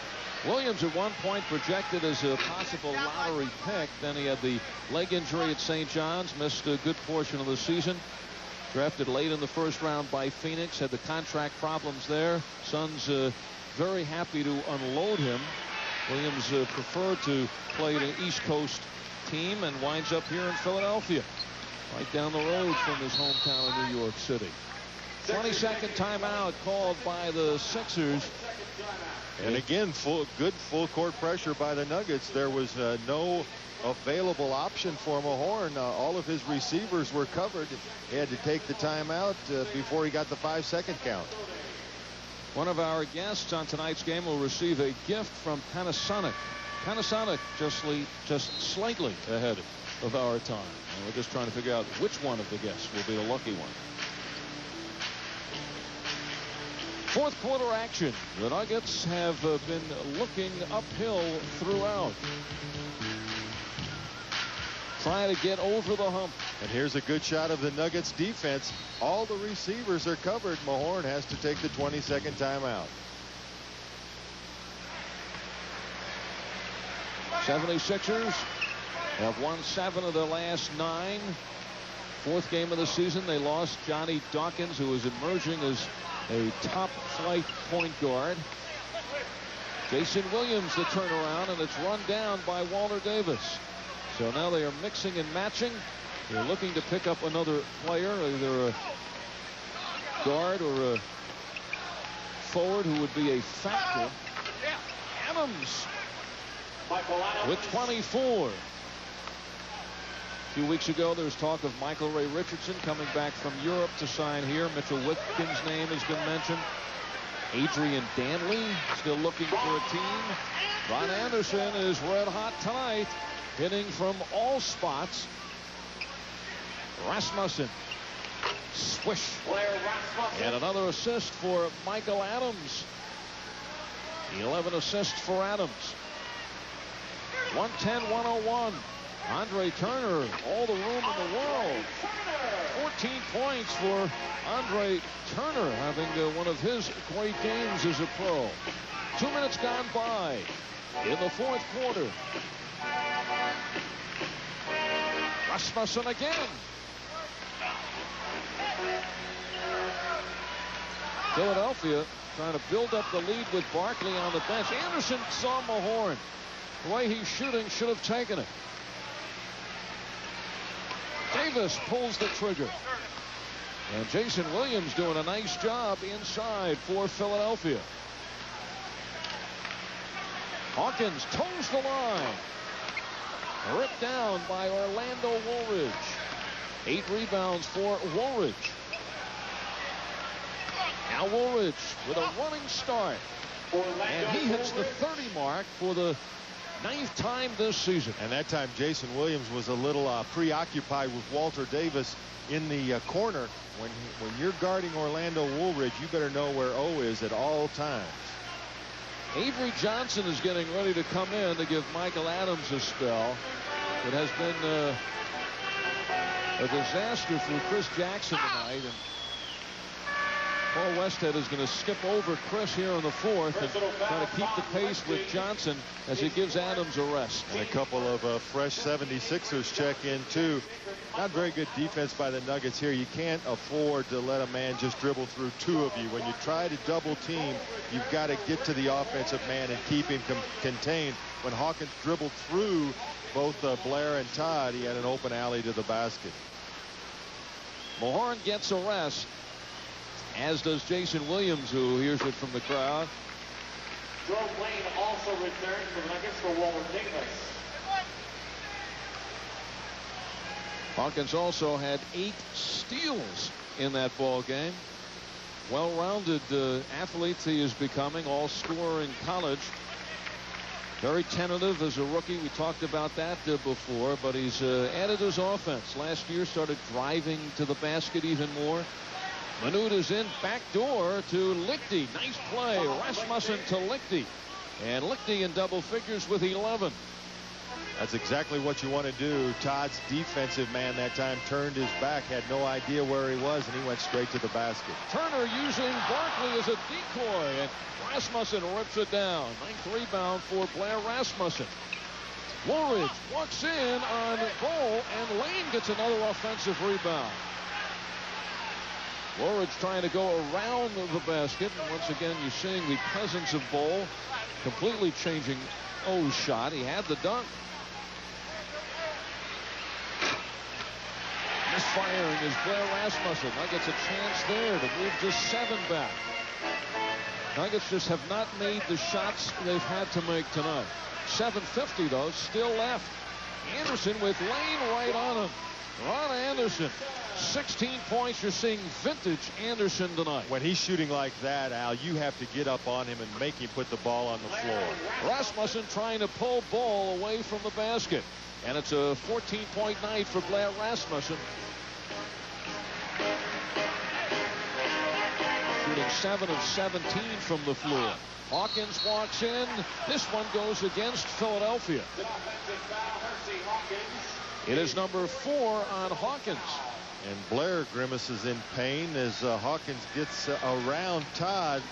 Williams at one point projected as a possible lottery pick. Then he had the leg injury at St. John's, missed a good portion of the season. Drafted late in the first round by Phoenix, had the contract problems there. Suns very happy to unload him. Williams preferred to play an East Coast team and winds up here in Philadelphia, right down the road from his hometown in New York City. 22nd timeout called by the Sixers. And again, good full court pressure by the Nuggets. There was no available option for Mahorn. All of his receivers were covered. He had to take the timeout before he got the 5-second count. One of our guests on tonight's game will receive a gift from Panasonic. Panasonic just slightly ahead of our time. And we're just trying to figure out which one of the guests will be the lucky one. Fourth quarter action. The Nuggets have been looking uphill throughout, trying to get over the hump. And here's a good shot of the Nuggets defense. All the receivers are covered. Mahorn has to take the 22nd timeout. 76ers have won 7 of their last 9. Fourth game of the season, they lost Johnny Dawkins, who is emerging as a top flight point guard. Jason Williams the turnaround, and it's run down by Walter Davis. So now they are mixing and matching. They're looking to pick up another player, either a guard or a forward who would be a factor. Adams with 24. A few weeks ago, there was talk of Michael Ray Richardson coming back from Europe to sign here. Mitchell Wittgen's name has been mentioned. Adrian Danley still looking for a team. Ron Anderson is red hot tonight, hitting from all spots. Rasmussen, swish, and another assist for Michael Adams. 11 assists for Adams. 110-101. Andre Turner, all the room in the world. 14 points for Andre Turner, having one of his great games as a pro. 2 minutes gone by in the fourth quarter. Rasmussen again. Philadelphia trying to build up the lead with Barkley on the bench. Anderson saw Mahorn. The way he's shooting, should have taken it. Davis pulls the trigger. And Jason Williams doing a nice job inside for Philadelphia. Hawkins toes the line. Ripped down by Orlando Woolridge. 8 rebounds for Woolridge. Now Woolridge with a running start. And he hits the 30 mark for the 9th time this season. And that time Jason Williams was a little preoccupied with Walter Davis in the corner. When you're guarding Orlando Woolridge, you better know where O is at all times. Avery Johnson is getting ready to come in to give Michael Adams a spell. It has been a disaster for Chris Jackson tonight. And Paul Westhead is going to skip over Chris here in the 4th and try to keep the pace with Johnson as he gives Adams a rest. And a couple of fresh 76ers check in too. Not very good defense by the Nuggets here. You can't afford to let a man just dribble through 2 of you. When you try to double team, you've got to get to the offensive man and keep him contained. When Hawkins dribbled through both Blair and Todd, he had an open alley to the basket. Mahorn gets a rest, as does Jason Williams, who hears it from the crowd. Jerome Lane also returned for the Nuggets for Walter Davis. Hawkins also had 8 steals in that ball game. Well-rounded athlete he is becoming, all-scorer in college. Very tentative as a rookie. We talked about that before, but he's added his offense. Last year started driving to the basket even more. Manute is in, back door to Lichty. Nice play. Rasmussen to Lichty. And Lichty in double figures with 11. That's exactly what you want to do. Todd's defensive man that time turned his back, had no idea where he was, and he went straight to the basket. Turner using Barkley as a decoy, and Rasmussen rips it down. 9th rebound for Blair Rasmussen. Woolridge walks in on Bol, and Lane gets another offensive rebound. Woolridge trying to go around the basket, and once again you're seeing the presence of Bol completely changing O's shot. He had the dunk. Misfiring is Blair Rasmussen. Nuggets a chance there to move to 7 back. Nuggets just have not made the shots they've had to make tonight. 7:50 though, still left. Anderson with Lane right on him. Ron Anderson, 16 points. You're seeing vintage Anderson tonight. When he's shooting like that, Al, you have to get up on him and make him put the ball on the floor. Rasmussen trying to pull Bol away from the basket. And it's a 14-point night for Blair Rasmussen. Shooting 7 of 17 from the floor. Hawkins walks in. This one goes against Philadelphia. It is number 4 on Hawkins. And Blair grimaces in pain as Hawkins gets around Todd,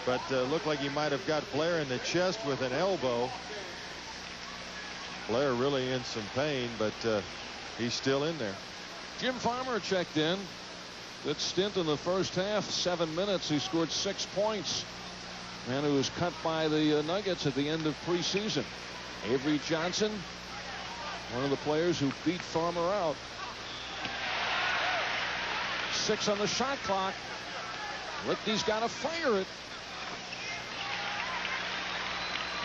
but looked like he might have got Blair in the chest with an elbow. Blair really in some pain, but he's still in there. Jim Farmer checked in. Good stint in the first half. 7 minutes. He scored 6 points. Man who was cut by the Nuggets at the end of preseason. Avery Johnson, one of the players who beat Farmer out. 6 on the shot clock. Lichty's got to fire it.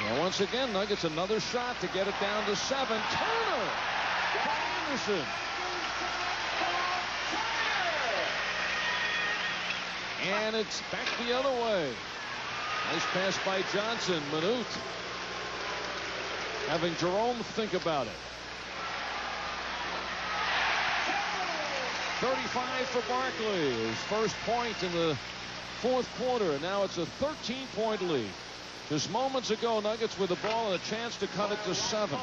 And once again, Nuggets another shot to get it down to 7. Turner by Anderson. And it's back the other way. Nice pass by Johnson. Manute having Jerome think about it. 35 for Barkley. His first point in the 4th quarter. And now it's a 13-point lead. Just moments ago, Nuggets with the ball and a chance to cut it to 7.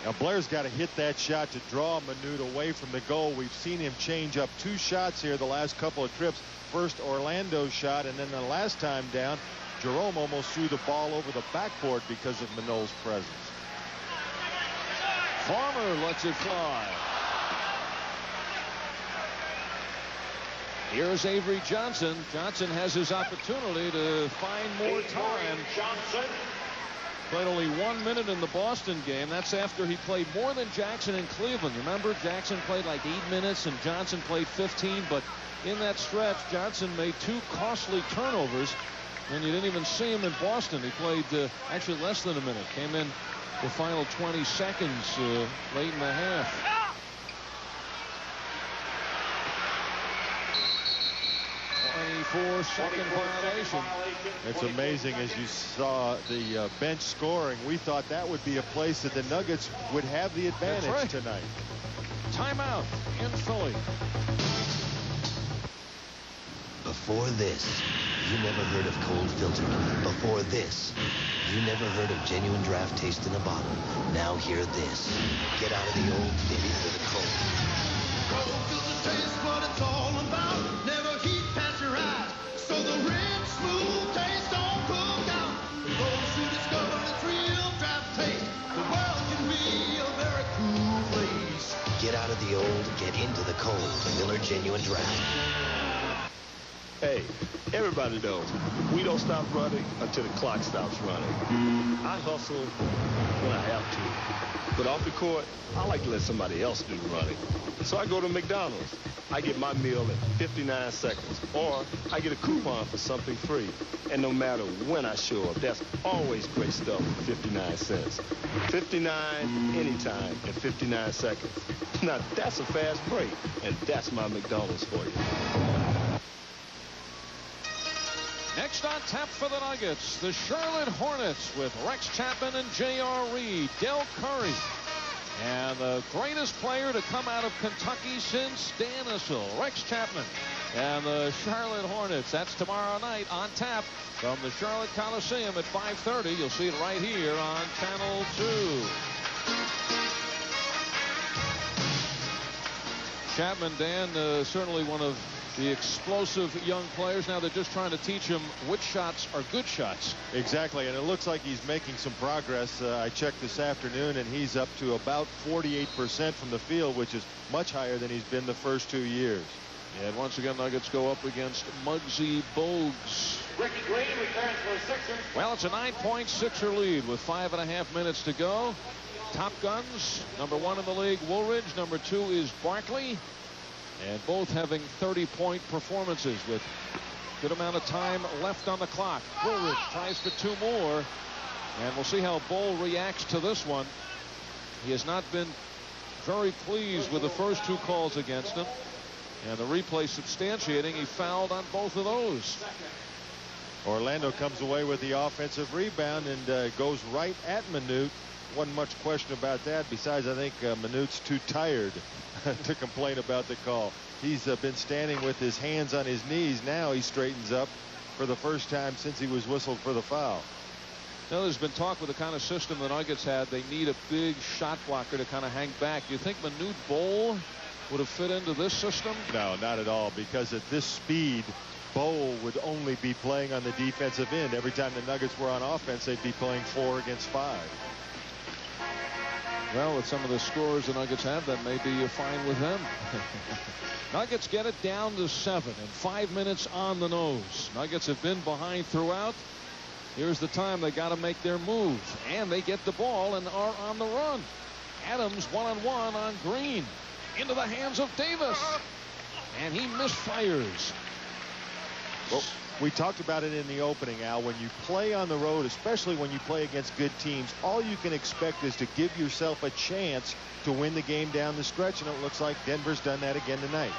Now Blair's got to hit that shot to draw Manute away from the goal. We've seen him change up 2 shots here the last couple of trips. First Orlando's shot, and then the last time down, Jerome almost threw the ball over the backboard because of Manole's presence. Farmer lets it fly. Here's Avery Johnson. Johnson has his opportunity to find more time. Johnson. Played only 1 minute in the Boston game. That's after he played more than Jackson in Cleveland. Remember, Jackson played like 8 minutes and Johnson played 15. But in that stretch, Johnson made 2 costly turnovers. And you didn't even see him in Boston. He played actually less than a minute. Came in the final 20 seconds late in the half. 34-second violation. It's amazing as you saw the bench scoring. We thought that would be a place that the Nuggets would have the advantage tonight. Timeout in Philly. Before this, you never heard of cold filter. Before this, you never heard of genuine draft taste in a bottle. Now hear this. Get out of the old, get into the cold. Cold filter taste what it's all about. Never heat pasteurized, so the rich, smooth taste don't cook out. For those who discover its real draft taste, the world can be a very cool place. Get out of the old, get into the cold. Miller Genuine Draft. Hey, everybody knows we don't stop running until the clock stops running. I hustle when I have to, but off the court, I like to let somebody else do the running. So I go to McDonald's. I get my meal in 59 seconds, or I get a coupon for something free. And no matter when I show up, that's always great stuff for 59 cents. 59 anytime in 59 seconds. Now that's a fast break, and that's my McDonald's for you. Next on tap for the Nuggets, the Charlotte Hornets with Rex Chapman and J.R. Reed, Del Curry, and the greatest player to come out of Kentucky since Dan Issel, Rex Chapman, and the Charlotte Hornets. That's tomorrow night on tap from the Charlotte Coliseum at 5:30. You'll see it right here on Channel 2. Chapman, Dan, certainly one of the explosive young players. Now they're just trying to teach him which shots are good shots. Exactly, and it looks like he's making some progress. I checked this afternoon, and he's up to about 48% from the field, which is much higher than he's been the first 2 years. And once again, Nuggets go up against Muggsy Bogues. Ricky Green returns for the Sixers. Well, it's a 9-point Sixer lead with 5.5 minutes to go. Top guns, number 1 in the league, Woolridge. Number 2 is Barkley. And both having 30-point performances with good amount of time left on the clock. Woolridge tries for 2 more. And we'll see how Bol reacts to this one. He has not been very pleased with the first 2 calls against him. And the replay substantiating he fouled on both of those. Orlando comes away with the offensive rebound and goes right at Manute. Wasn't much question about that. Besides, I think Manute's too tired to complain about the call. He's been standing with his hands on his knees. Now he straightens up for the first time since he was whistled for the foul. Now, there's been talk with the kind of system the Nuggets had. They need a big shot blocker to kind of hang back. Do you think Manute Bol would have fit into this system? No, not at all, because at this speed, Bol would only be playing on the defensive end. Every time the Nuggets were on offense, they'd be playing 4 against 5. Well, with some of the scores the Nuggets have, that may be fine with them. Nuggets get it down to 7 and 5 minutes on the nose. Nuggets have been behind throughout. Here's the time they got to make their move, and they get the ball and are on the run. Adams one-on-one on Green into the hands of Davis, and he misfires. Well, we talked about it in the opening, Al. When you play on the road, especially when you play against good teams, all you can expect is to give yourself a chance to win the game down the stretch, and it looks like Denver's done that again tonight.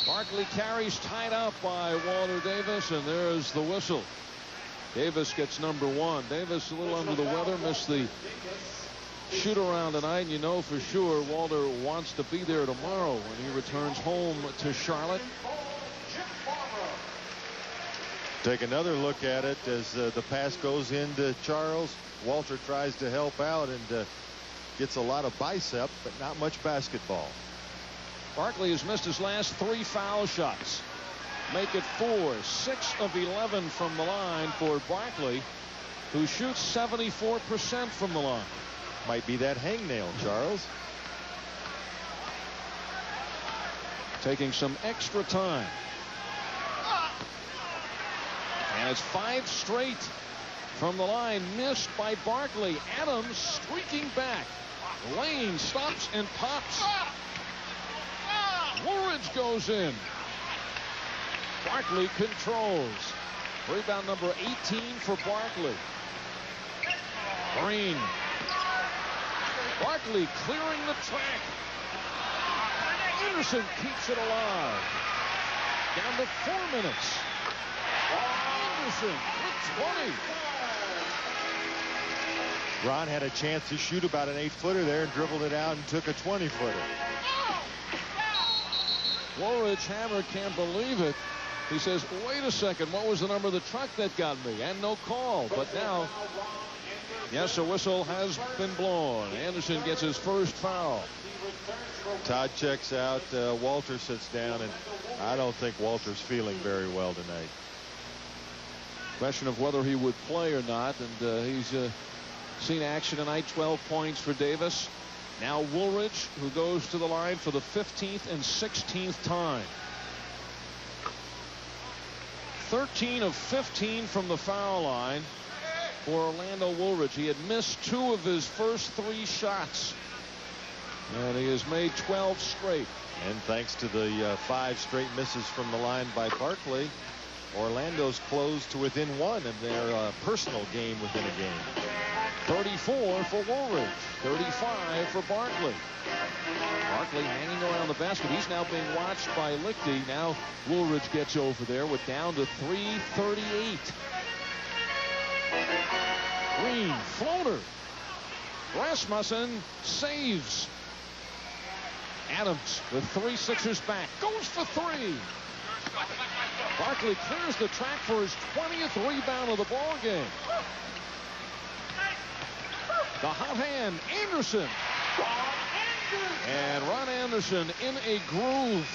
Barkley carries tied up by Walter Davis, and there's the whistle. Davis gets number 1. Davis a little under the weather, missed the shoot around tonight, and you know for sure Walter wants to be there tomorrow when he returns home to Charlotte. Take another look at it as the pass goes into Charles. Walter tries to help out and gets a lot of bicep, but not much basketball. Barkley has missed his last 3 foul shots. Make it 4. 6 of 11 from the line for Barkley, who shoots 74% from the line. Might be that hangnail, Charles. Taking some extra time. And it's 5 straight from the line, missed by Barkley. Adams streaking back. Lane stops and pops. Woolridge goes in. Barkley controls. Rebound number 18 for Barkley. Green. Barkley clearing the track. Anderson keeps it alive. Down to 4 minutes. Anderson with 20. Ron had a chance to shoot about an 8-footer there and dribbled it out and took a 20-footer. Woolridge Hammer can't believe it. He says, wait a second, what was the number of the truck that got me? And no call. But now, yes, a whistle has been blown. Anderson gets his first foul. Todd checks out. Walter sits down, and I don't think Walter's feeling very well tonight. Question of whether he would play or not, and he's seen action tonight. 12 points for Davis. Now Woolridge, who goes to the line for the 15th and 16th time. 13 of 15 from the foul line for Orlando Woolridge. He had missed 2 of his first 3 shots, and he has made 12 straight. And thanks to the 5 straight misses from the line by Barkley, Orlando's closed to within 1 of their personal game within a game. 34 for Woolridge, 35 for Barkley. Barkley hanging around the basket. He's now being watched by Lichty. Now Woolridge gets over there with down to 3:38. Green floater. Rasmussen saves. Adams with 3 Sixers back. Goes for 3. Barkley clears the track for his 20th rebound of the ball game. The hot hand, Anderson. And Ron Anderson in a groove.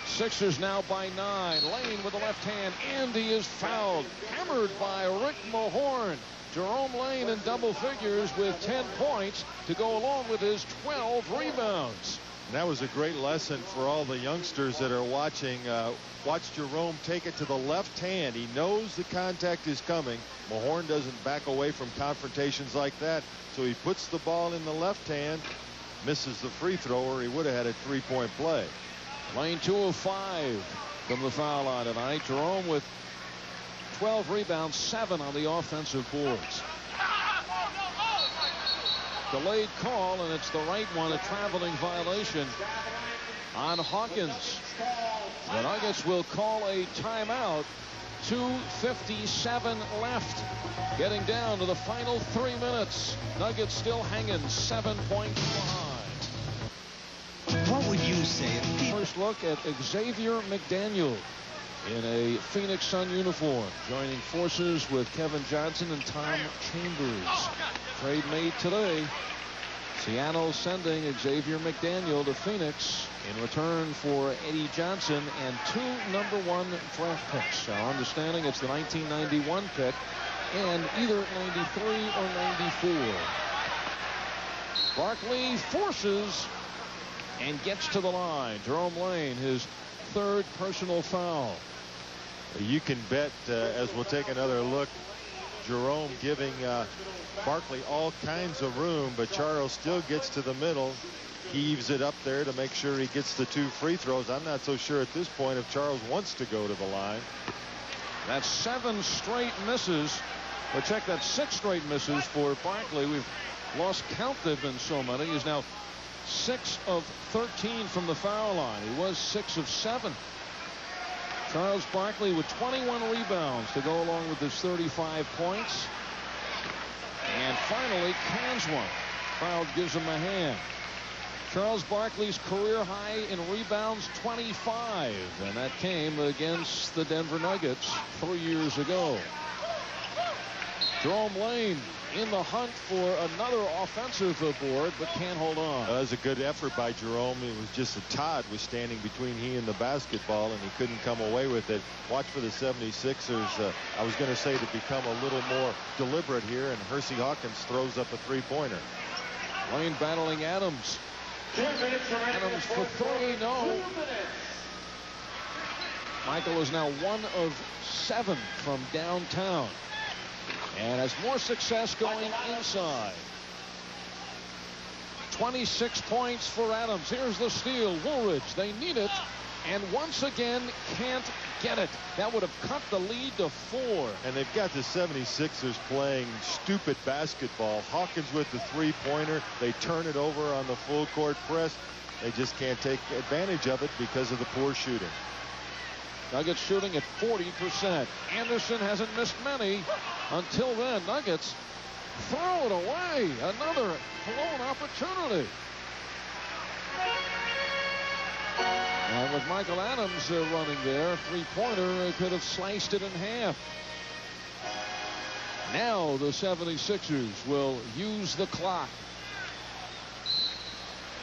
Sixers now by 9. Lane with the left hand, and he is fouled. Hammered by Rick Mahorn. Jerome Lane in double figures with 10 points to go along with his 12 rebounds. And that was a great lesson for all the youngsters that are watching. Watch Jerome take it to the left hand. He knows the contact is coming. Mahorn doesn't back away from confrontations like that. So he puts the ball in the left hand, misses the free throw, or he would have had a 3-point play. Lane 2 of 5 from the foul line tonight. Jerome with 12 rebounds, 7 on the offensive boards. Delayed call, and it's the right one, a traveling violation on Hawkins. The Nuggets will call a timeout. 2:57 left. Getting down to the final 3 minutes. Nuggets still hanging 7 points behind. What would you say if people... First look at Xavier McDaniel in a Phoenix Sun uniform, joining forces with Kevin Johnson and Tom Chambers. Trade made today. Seattle sending Xavier McDaniel to Phoenix in return for Eddie Johnson and 2 #1 draft picks. Our understanding it's the 1991 pick and either 93 or 94. Barkley forces and gets to the line. Jerome Lane, his 3rd personal foul. You can bet, as we'll take another look, Jerome giving Barkley all kinds of room, but Charles still gets to the middle, heaves it up there to make sure he gets the 2 free throws. I'm not so sure at this point if Charles wants to go to the line. That's 7 straight misses. Or check that, 6 straight misses for Barkley. We've lost count. They've been so many. He's now 6 of 13 from the foul line. He was 6 of 7. Charles Barkley with 21 rebounds to go along with his 35 points. And finally, cans one. Crowd gives him a hand. Charles Barkley's career high in rebounds, 25. And that came against the Denver Nuggets 3 years ago. Jerome Lane in the hunt for another offensive board, but can't hold on. That was a good effort by Jerome. It was just that Todd was standing between he and the basketball, and he couldn't come away with it. Watch for the 76ers. I was going to say to become a little more deliberate here, and Hersey Hawkins throws up a 3-pointer. Lane battling Adams. Adams for 3, no. Michael is now 1 of 7 from downtown. And has more success going inside. 26 points for Adams. Here's the steal. Woolridge, they need it. And once again, can't get it. That would have cut the lead to 4. And they've got the 76ers playing stupid basketball. Hawkins with the 3-pointer. They turn it over on the full court press. They just can't take advantage of it because of the poor shooting. Nuggets shooting at 40%. Anderson hasn't missed many until then. Nuggets throw it away. Another blown opportunity. And with Michael Adams running there, three-pointer could have sliced it in half. Now the 76ers will use the clock.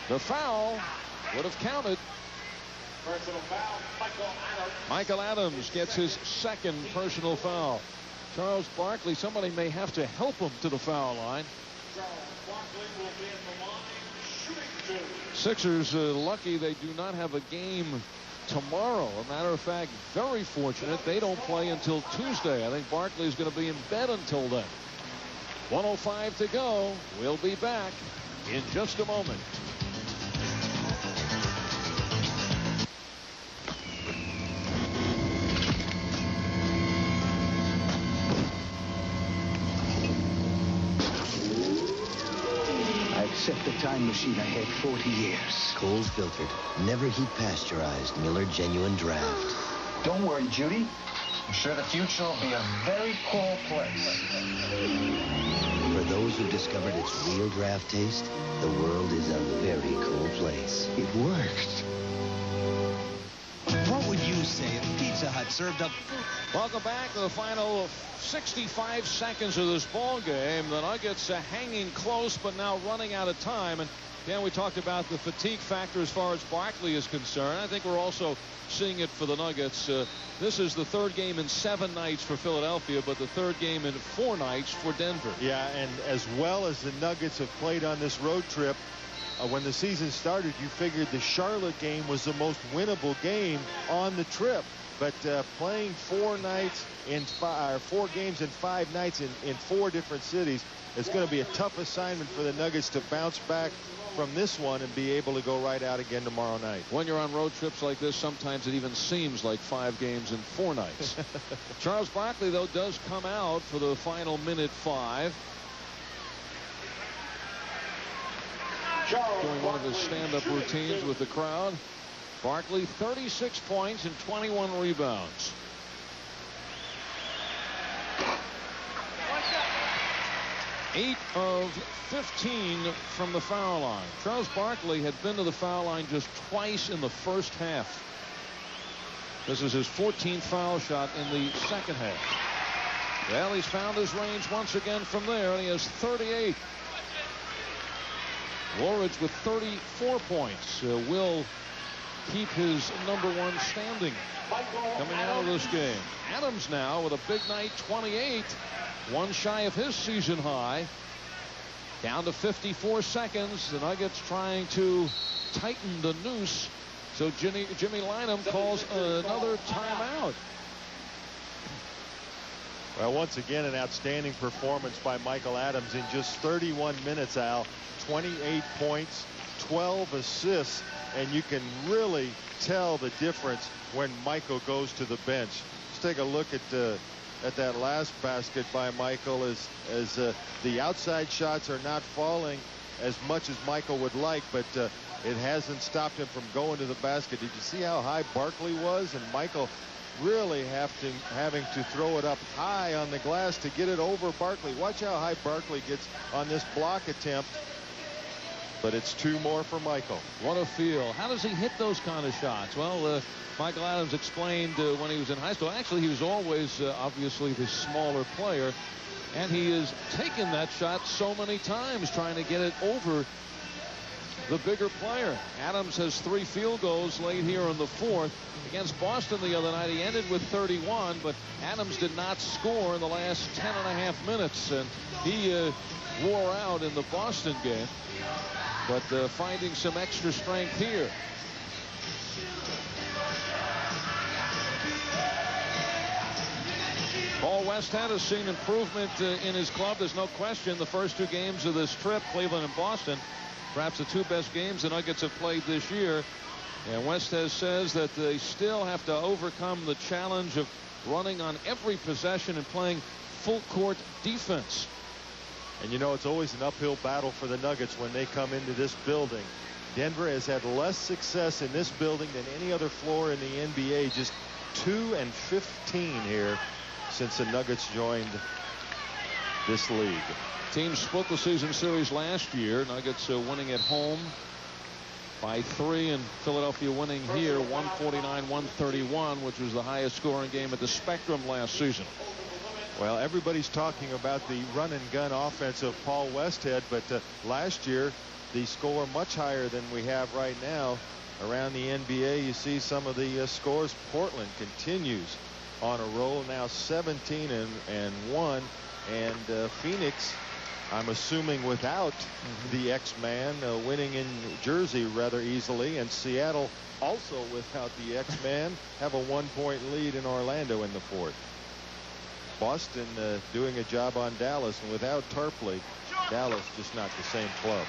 The foul would have counted. Personal foul, Michael Adams gets his second personal foul. Charles Barkley, somebody may have to help him to the foul line. Charles Barkley will be in the line, shooting 2. Sixers lucky they do not have a game tomorrow. A matter of fact, very fortunate they don't play until Tuesday. I think Barkley is going to be in bed until then. 1:05 to go. We'll be back in just a moment. Set the time machine ahead 40 years. Cold filtered, never heat pasteurized Miller Genuine Draft. Don't worry, Judy. I'm sure the future will be a very cool place. For those who've discovered its real draft taste, the world is a very cool place. It worked. What would you say if Pizza Hut served up? Welcome back to the final 65 seconds of this ball game. The Nuggets hanging close, but now running out of time. And again, we talked about the fatigue factor as far as Barkley is concerned. I think we're also seeing it for the Nuggets. This is the third game in 7 nights for Philadelphia, but the third game in 4 nights for Denver. Yeah, and as well as the Nuggets have played on this road trip, when the season started, you figured the Charlotte game was the most winnable game on the trip. But playing 4 nights in 4 games in 5 nights in 4 different cities, it's going to be a tough assignment for the Nuggets to bounce back from this one and be able to go right out again tomorrow night. When you're on road trips like this, sometimes it even seems like 5 games in 4 nights. Charles Barkley, though, does come out for the final minute 5. Doing one of his stand-up routines with the crowd. Barkley, 36 points and 21 rebounds. Eight of 15 from the foul line. Charles Barkley had been to the foul line just twice in the first half. This is his 14th foul shot in the second half. Well, he's found his range once again from there, and he has 38. Woolridge with 34 points will keep his #1 standing coming out of this game. Adams now with a big night, 28, 1 shy of his season high. Down to 54 seconds. The Nuggets trying to tighten the noose. So Jimmy Lynam calls another timeout. Well, once again, an outstanding performance by Michael Adams in just 31 minutes, Al. 28 points, 12 assists, and you can really tell the difference when Michael goes to the bench. Let's take a look at that last basket by Michael as the outside shots are not falling as much as Michael would like, but it hasn't stopped him from going to the basket. Did you see how high Barkley was? And Michael really having to throw it up high on the glass to get it over Barkley. Watch how high Barkley gets on this block attempt. But it's 2 more for Michael. What a feel. How does he hit those kind of shots? Well, Michael Adams explained when he was in high school. Actually, he was always obviously the smaller player. And he has taken that shot so many times trying to get it over the bigger player. Adams has 3 field goals late here in the 4th. Against Boston the other night, he ended with 31, but Adams did not score in the last 10.5 minutes. And he wore out in the Boston game. But finding some extra strength here. Paul Westhead has seen improvement in his club. There's no question. The first 2 games of this trip, Cleveland and Boston, perhaps the 2 best games the Nuggets have played this year. And Westhead says that they still have to overcome the challenge of running on every possession and playing full court defense. And you know, it's always an uphill battle for the Nuggets when they come into this building. Denver has had less success in this building than any other floor in the NBA, just 2-15 here since the Nuggets joined this league. Teams split the season series last year. Nuggets winning at home by 3, and Philadelphia winning here 149-131, which was the highest scoring game at the Spectrum last season. Well, everybody's talking about the run and gun offense of Paul Westhead, but last year the score much higher than we have right now around the NBA. You see some of the scores. Portland continues on a roll, now 17-1, and Phoenix, I'm assuming without the X-Man, winning in Jersey rather easily, and Seattle also without the X-Man have a 1-point lead in Orlando in the fourth. Boston doing a job on Dallas, and without Tarpley, Dallas just not the same club.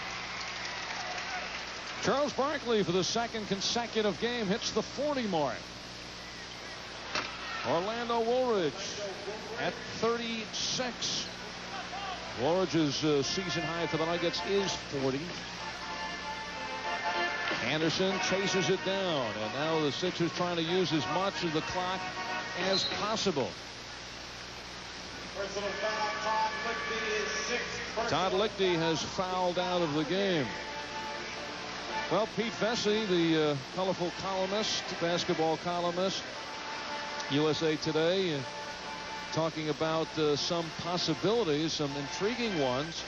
Charles Barkley, for the second consecutive game, hits the 40 mark. Orlando Woolridge at 36. Woolridge's season high for the Nuggets is 40. Anderson chases it down, and now the Sixers trying to use as much of the clock as possible. Todd Lichty has fouled out of the game. Well, Pete Vesey, the colorful columnist, basketball columnist, USA Today, talking about some possibilities, some intriguing ones.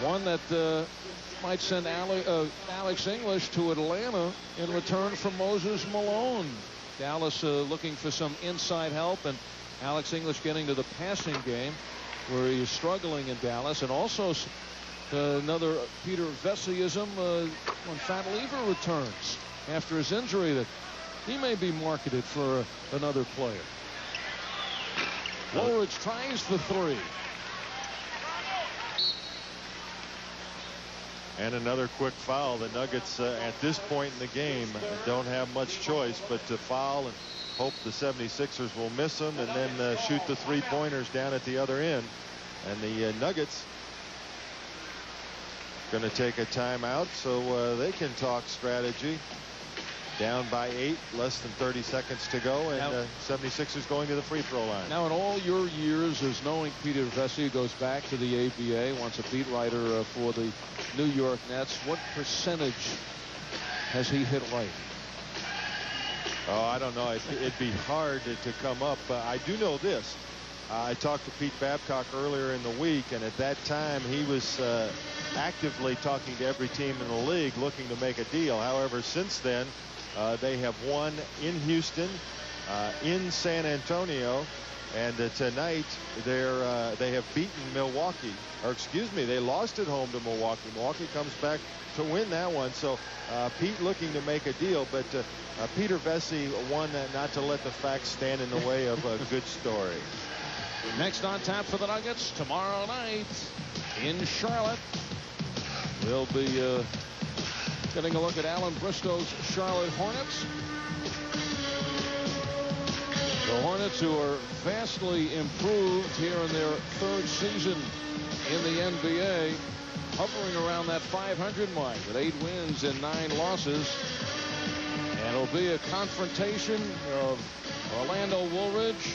One that might send Alex English to Atlanta in return for Moses Malone. Dallas looking for some inside help, and Alex English getting to the passing game where he is struggling in Dallas. And also another Peter Veseyism when Fat Lever returns after his injury, that he may be marketed for another player. Woolridge tries the 3. And another quick foul. The Nuggets at this point in the game don't have much choice but to foul and hope the 76ers will miss them, and then shoot the 3-pointers down at the other end. And the Nuggets going to take a timeout so they can talk strategy. Down by 8, less than 30 seconds to go, and 76ers going to the free throw line. Now, in all your years as knowing Peter Vesey, goes back to the ABA, once a beat writer for the New York Nets, what percentage has he hit right? Oh, I don't know. It'd be hard to come up. I do know this. I talked to Pete Babcock earlier in the week, and at that time he was actively talking to every team in the league looking to make a deal. However, since then, they have won in Houston, in San Antonio, and tonight they have beaten Milwaukee. Or excuse me, they lost at home to Milwaukee. Milwaukee comes back to win that one. So Pete looking to make a deal, but Peter Vesey won not to let the facts stand in the way of a good story. Next on tap for the Nuggets tomorrow night in Charlotte. We'll be getting a look at Alan Bristow's Charlotte Hornets. The Hornets, who are vastly improved here in their third season in the NBA, hovering around that 500 mark with 8 wins and 9 losses. And it'll be a confrontation of Orlando Woolridge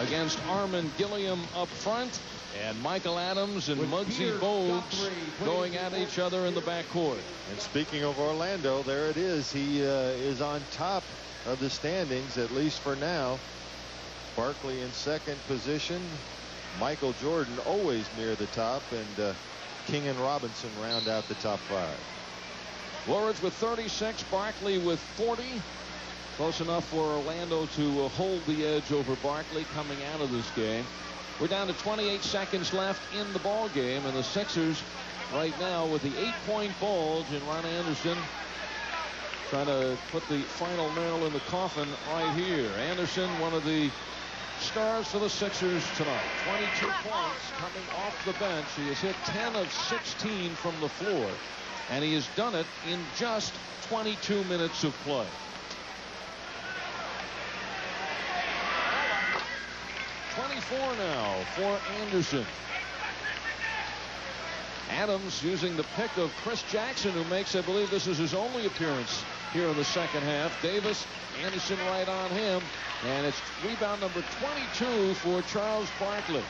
against Armin Gilliam up front, and Michael Adams and Muggsy Bogues going at each other in the backcourt. And speaking of Orlando, there it is. He is on top of the standings, at least for now. Barkley in second position. Michael Jordan always near the top, and King and Robinson round out the top 5. Woolridge with 36, Barkley with 40. Close enough for Orlando to hold the edge over Barkley coming out of this game. We're down to 28 seconds left in the ball game, and the Sixers right now with the 8-point bulge, and Ron Anderson trying to put the final nail in the coffin right here. Anderson, one of the stars for the Sixers tonight. 22 points coming off the bench. He has hit 10 of 16 from the floor, and he has done it in just 22 minutes of play. .24 now for Anderson. Adams using the pick of Chris Jackson, who makes, I believe this is his only appearance here in the second half. Davis, Anderson right on him, and it's rebound number 22 for Charles Barkley.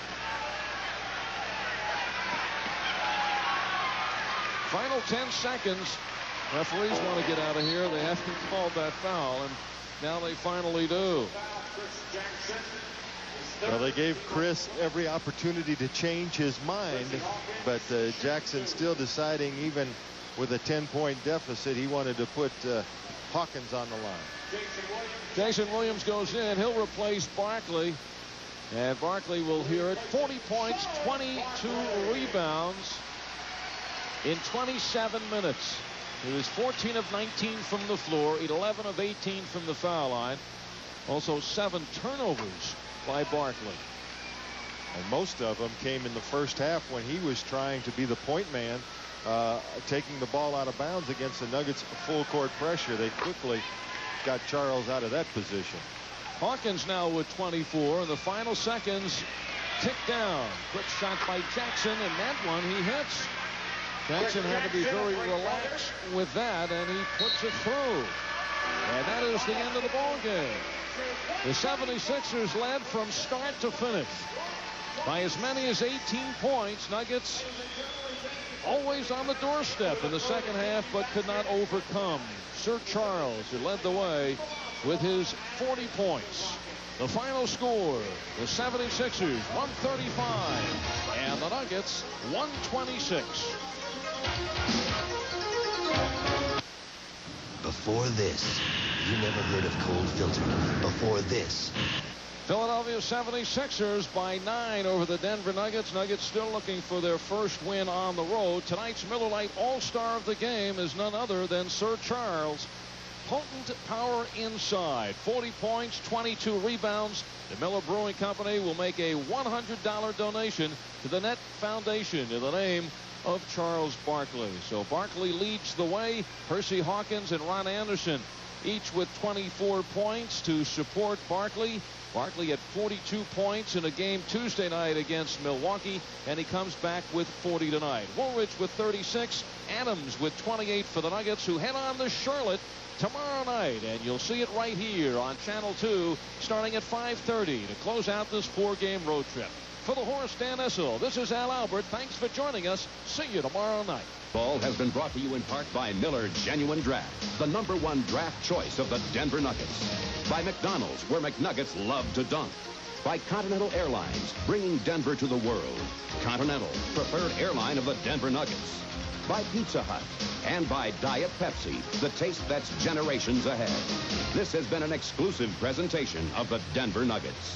Final 10 seconds. Referees want to get out of here. They haven't called that foul, and now they finally do. Well, they gave Chris every opportunity to change his mind, but Jackson still deciding, even with a 10-point deficit, he wanted to put Hawkins on the line. Jason Williams goes in. He'll replace Barkley, and Barkley will hear it. 40 points, 22 rebounds in 27 minutes. It was 14 of 19 from the floor, 11 of 18 from the foul line. Also 7 turnovers by Barkley. And most of them came in the first half when he was trying to be the point man, taking the ball out of bounds against the Nuggets full court pressure. They quickly got Charles out of that position. Hawkins now with 24, and the final seconds tick down. Quick shot by Jackson, and that one he hits. Jackson had to be very relaxed with that, and he puts it through. And that is the end of the ball game. The 76ers led from start to finish by as many as 18 points. Nuggets always on the doorstep in the second half, but could not overcome Sir Charles, who led the way with his 40 points. The final score, the 76ers 135 and the Nuggets 126. Before this, you never heard of cold filtered. Before this, Philadelphia 76ers by 9 over the Denver Nuggets. Nuggets still looking for their first win on the road. Tonight's Miller Lite All-Star of the game is none other than Sir Charles. Potent power inside. 40 points, 22 rebounds. The Miller Brewing Company will make a $100 donation to the Net Foundation in the name of Charles Barkley. So Barkley leads the way. Percy Hawkins and Ron Anderson each with 24 points to support Barkley. Barkley had 42 points in a game Tuesday night against Milwaukee, and he comes back with 40 tonight. Woolridge with 36. Adams with 28 for the Nuggets, who head on to Charlotte tomorrow night, and you'll see it right here on Channel 2 starting at 5:30 to close out this 4-game road trip. For the horse, Dan Issel, this is Al Albert. Thanks for joining us. See you tomorrow night. Ball has been brought to you in part by Miller Genuine Draft, the #1 draft choice of the Denver Nuggets. By McDonald's, where McNuggets love to dunk. By Continental Airlines, bringing Denver to the world. Continental, preferred airline of the Denver Nuggets. By Pizza Hut, and by Diet Pepsi, the taste that's generations ahead. This has been an exclusive presentation of the Denver Nuggets.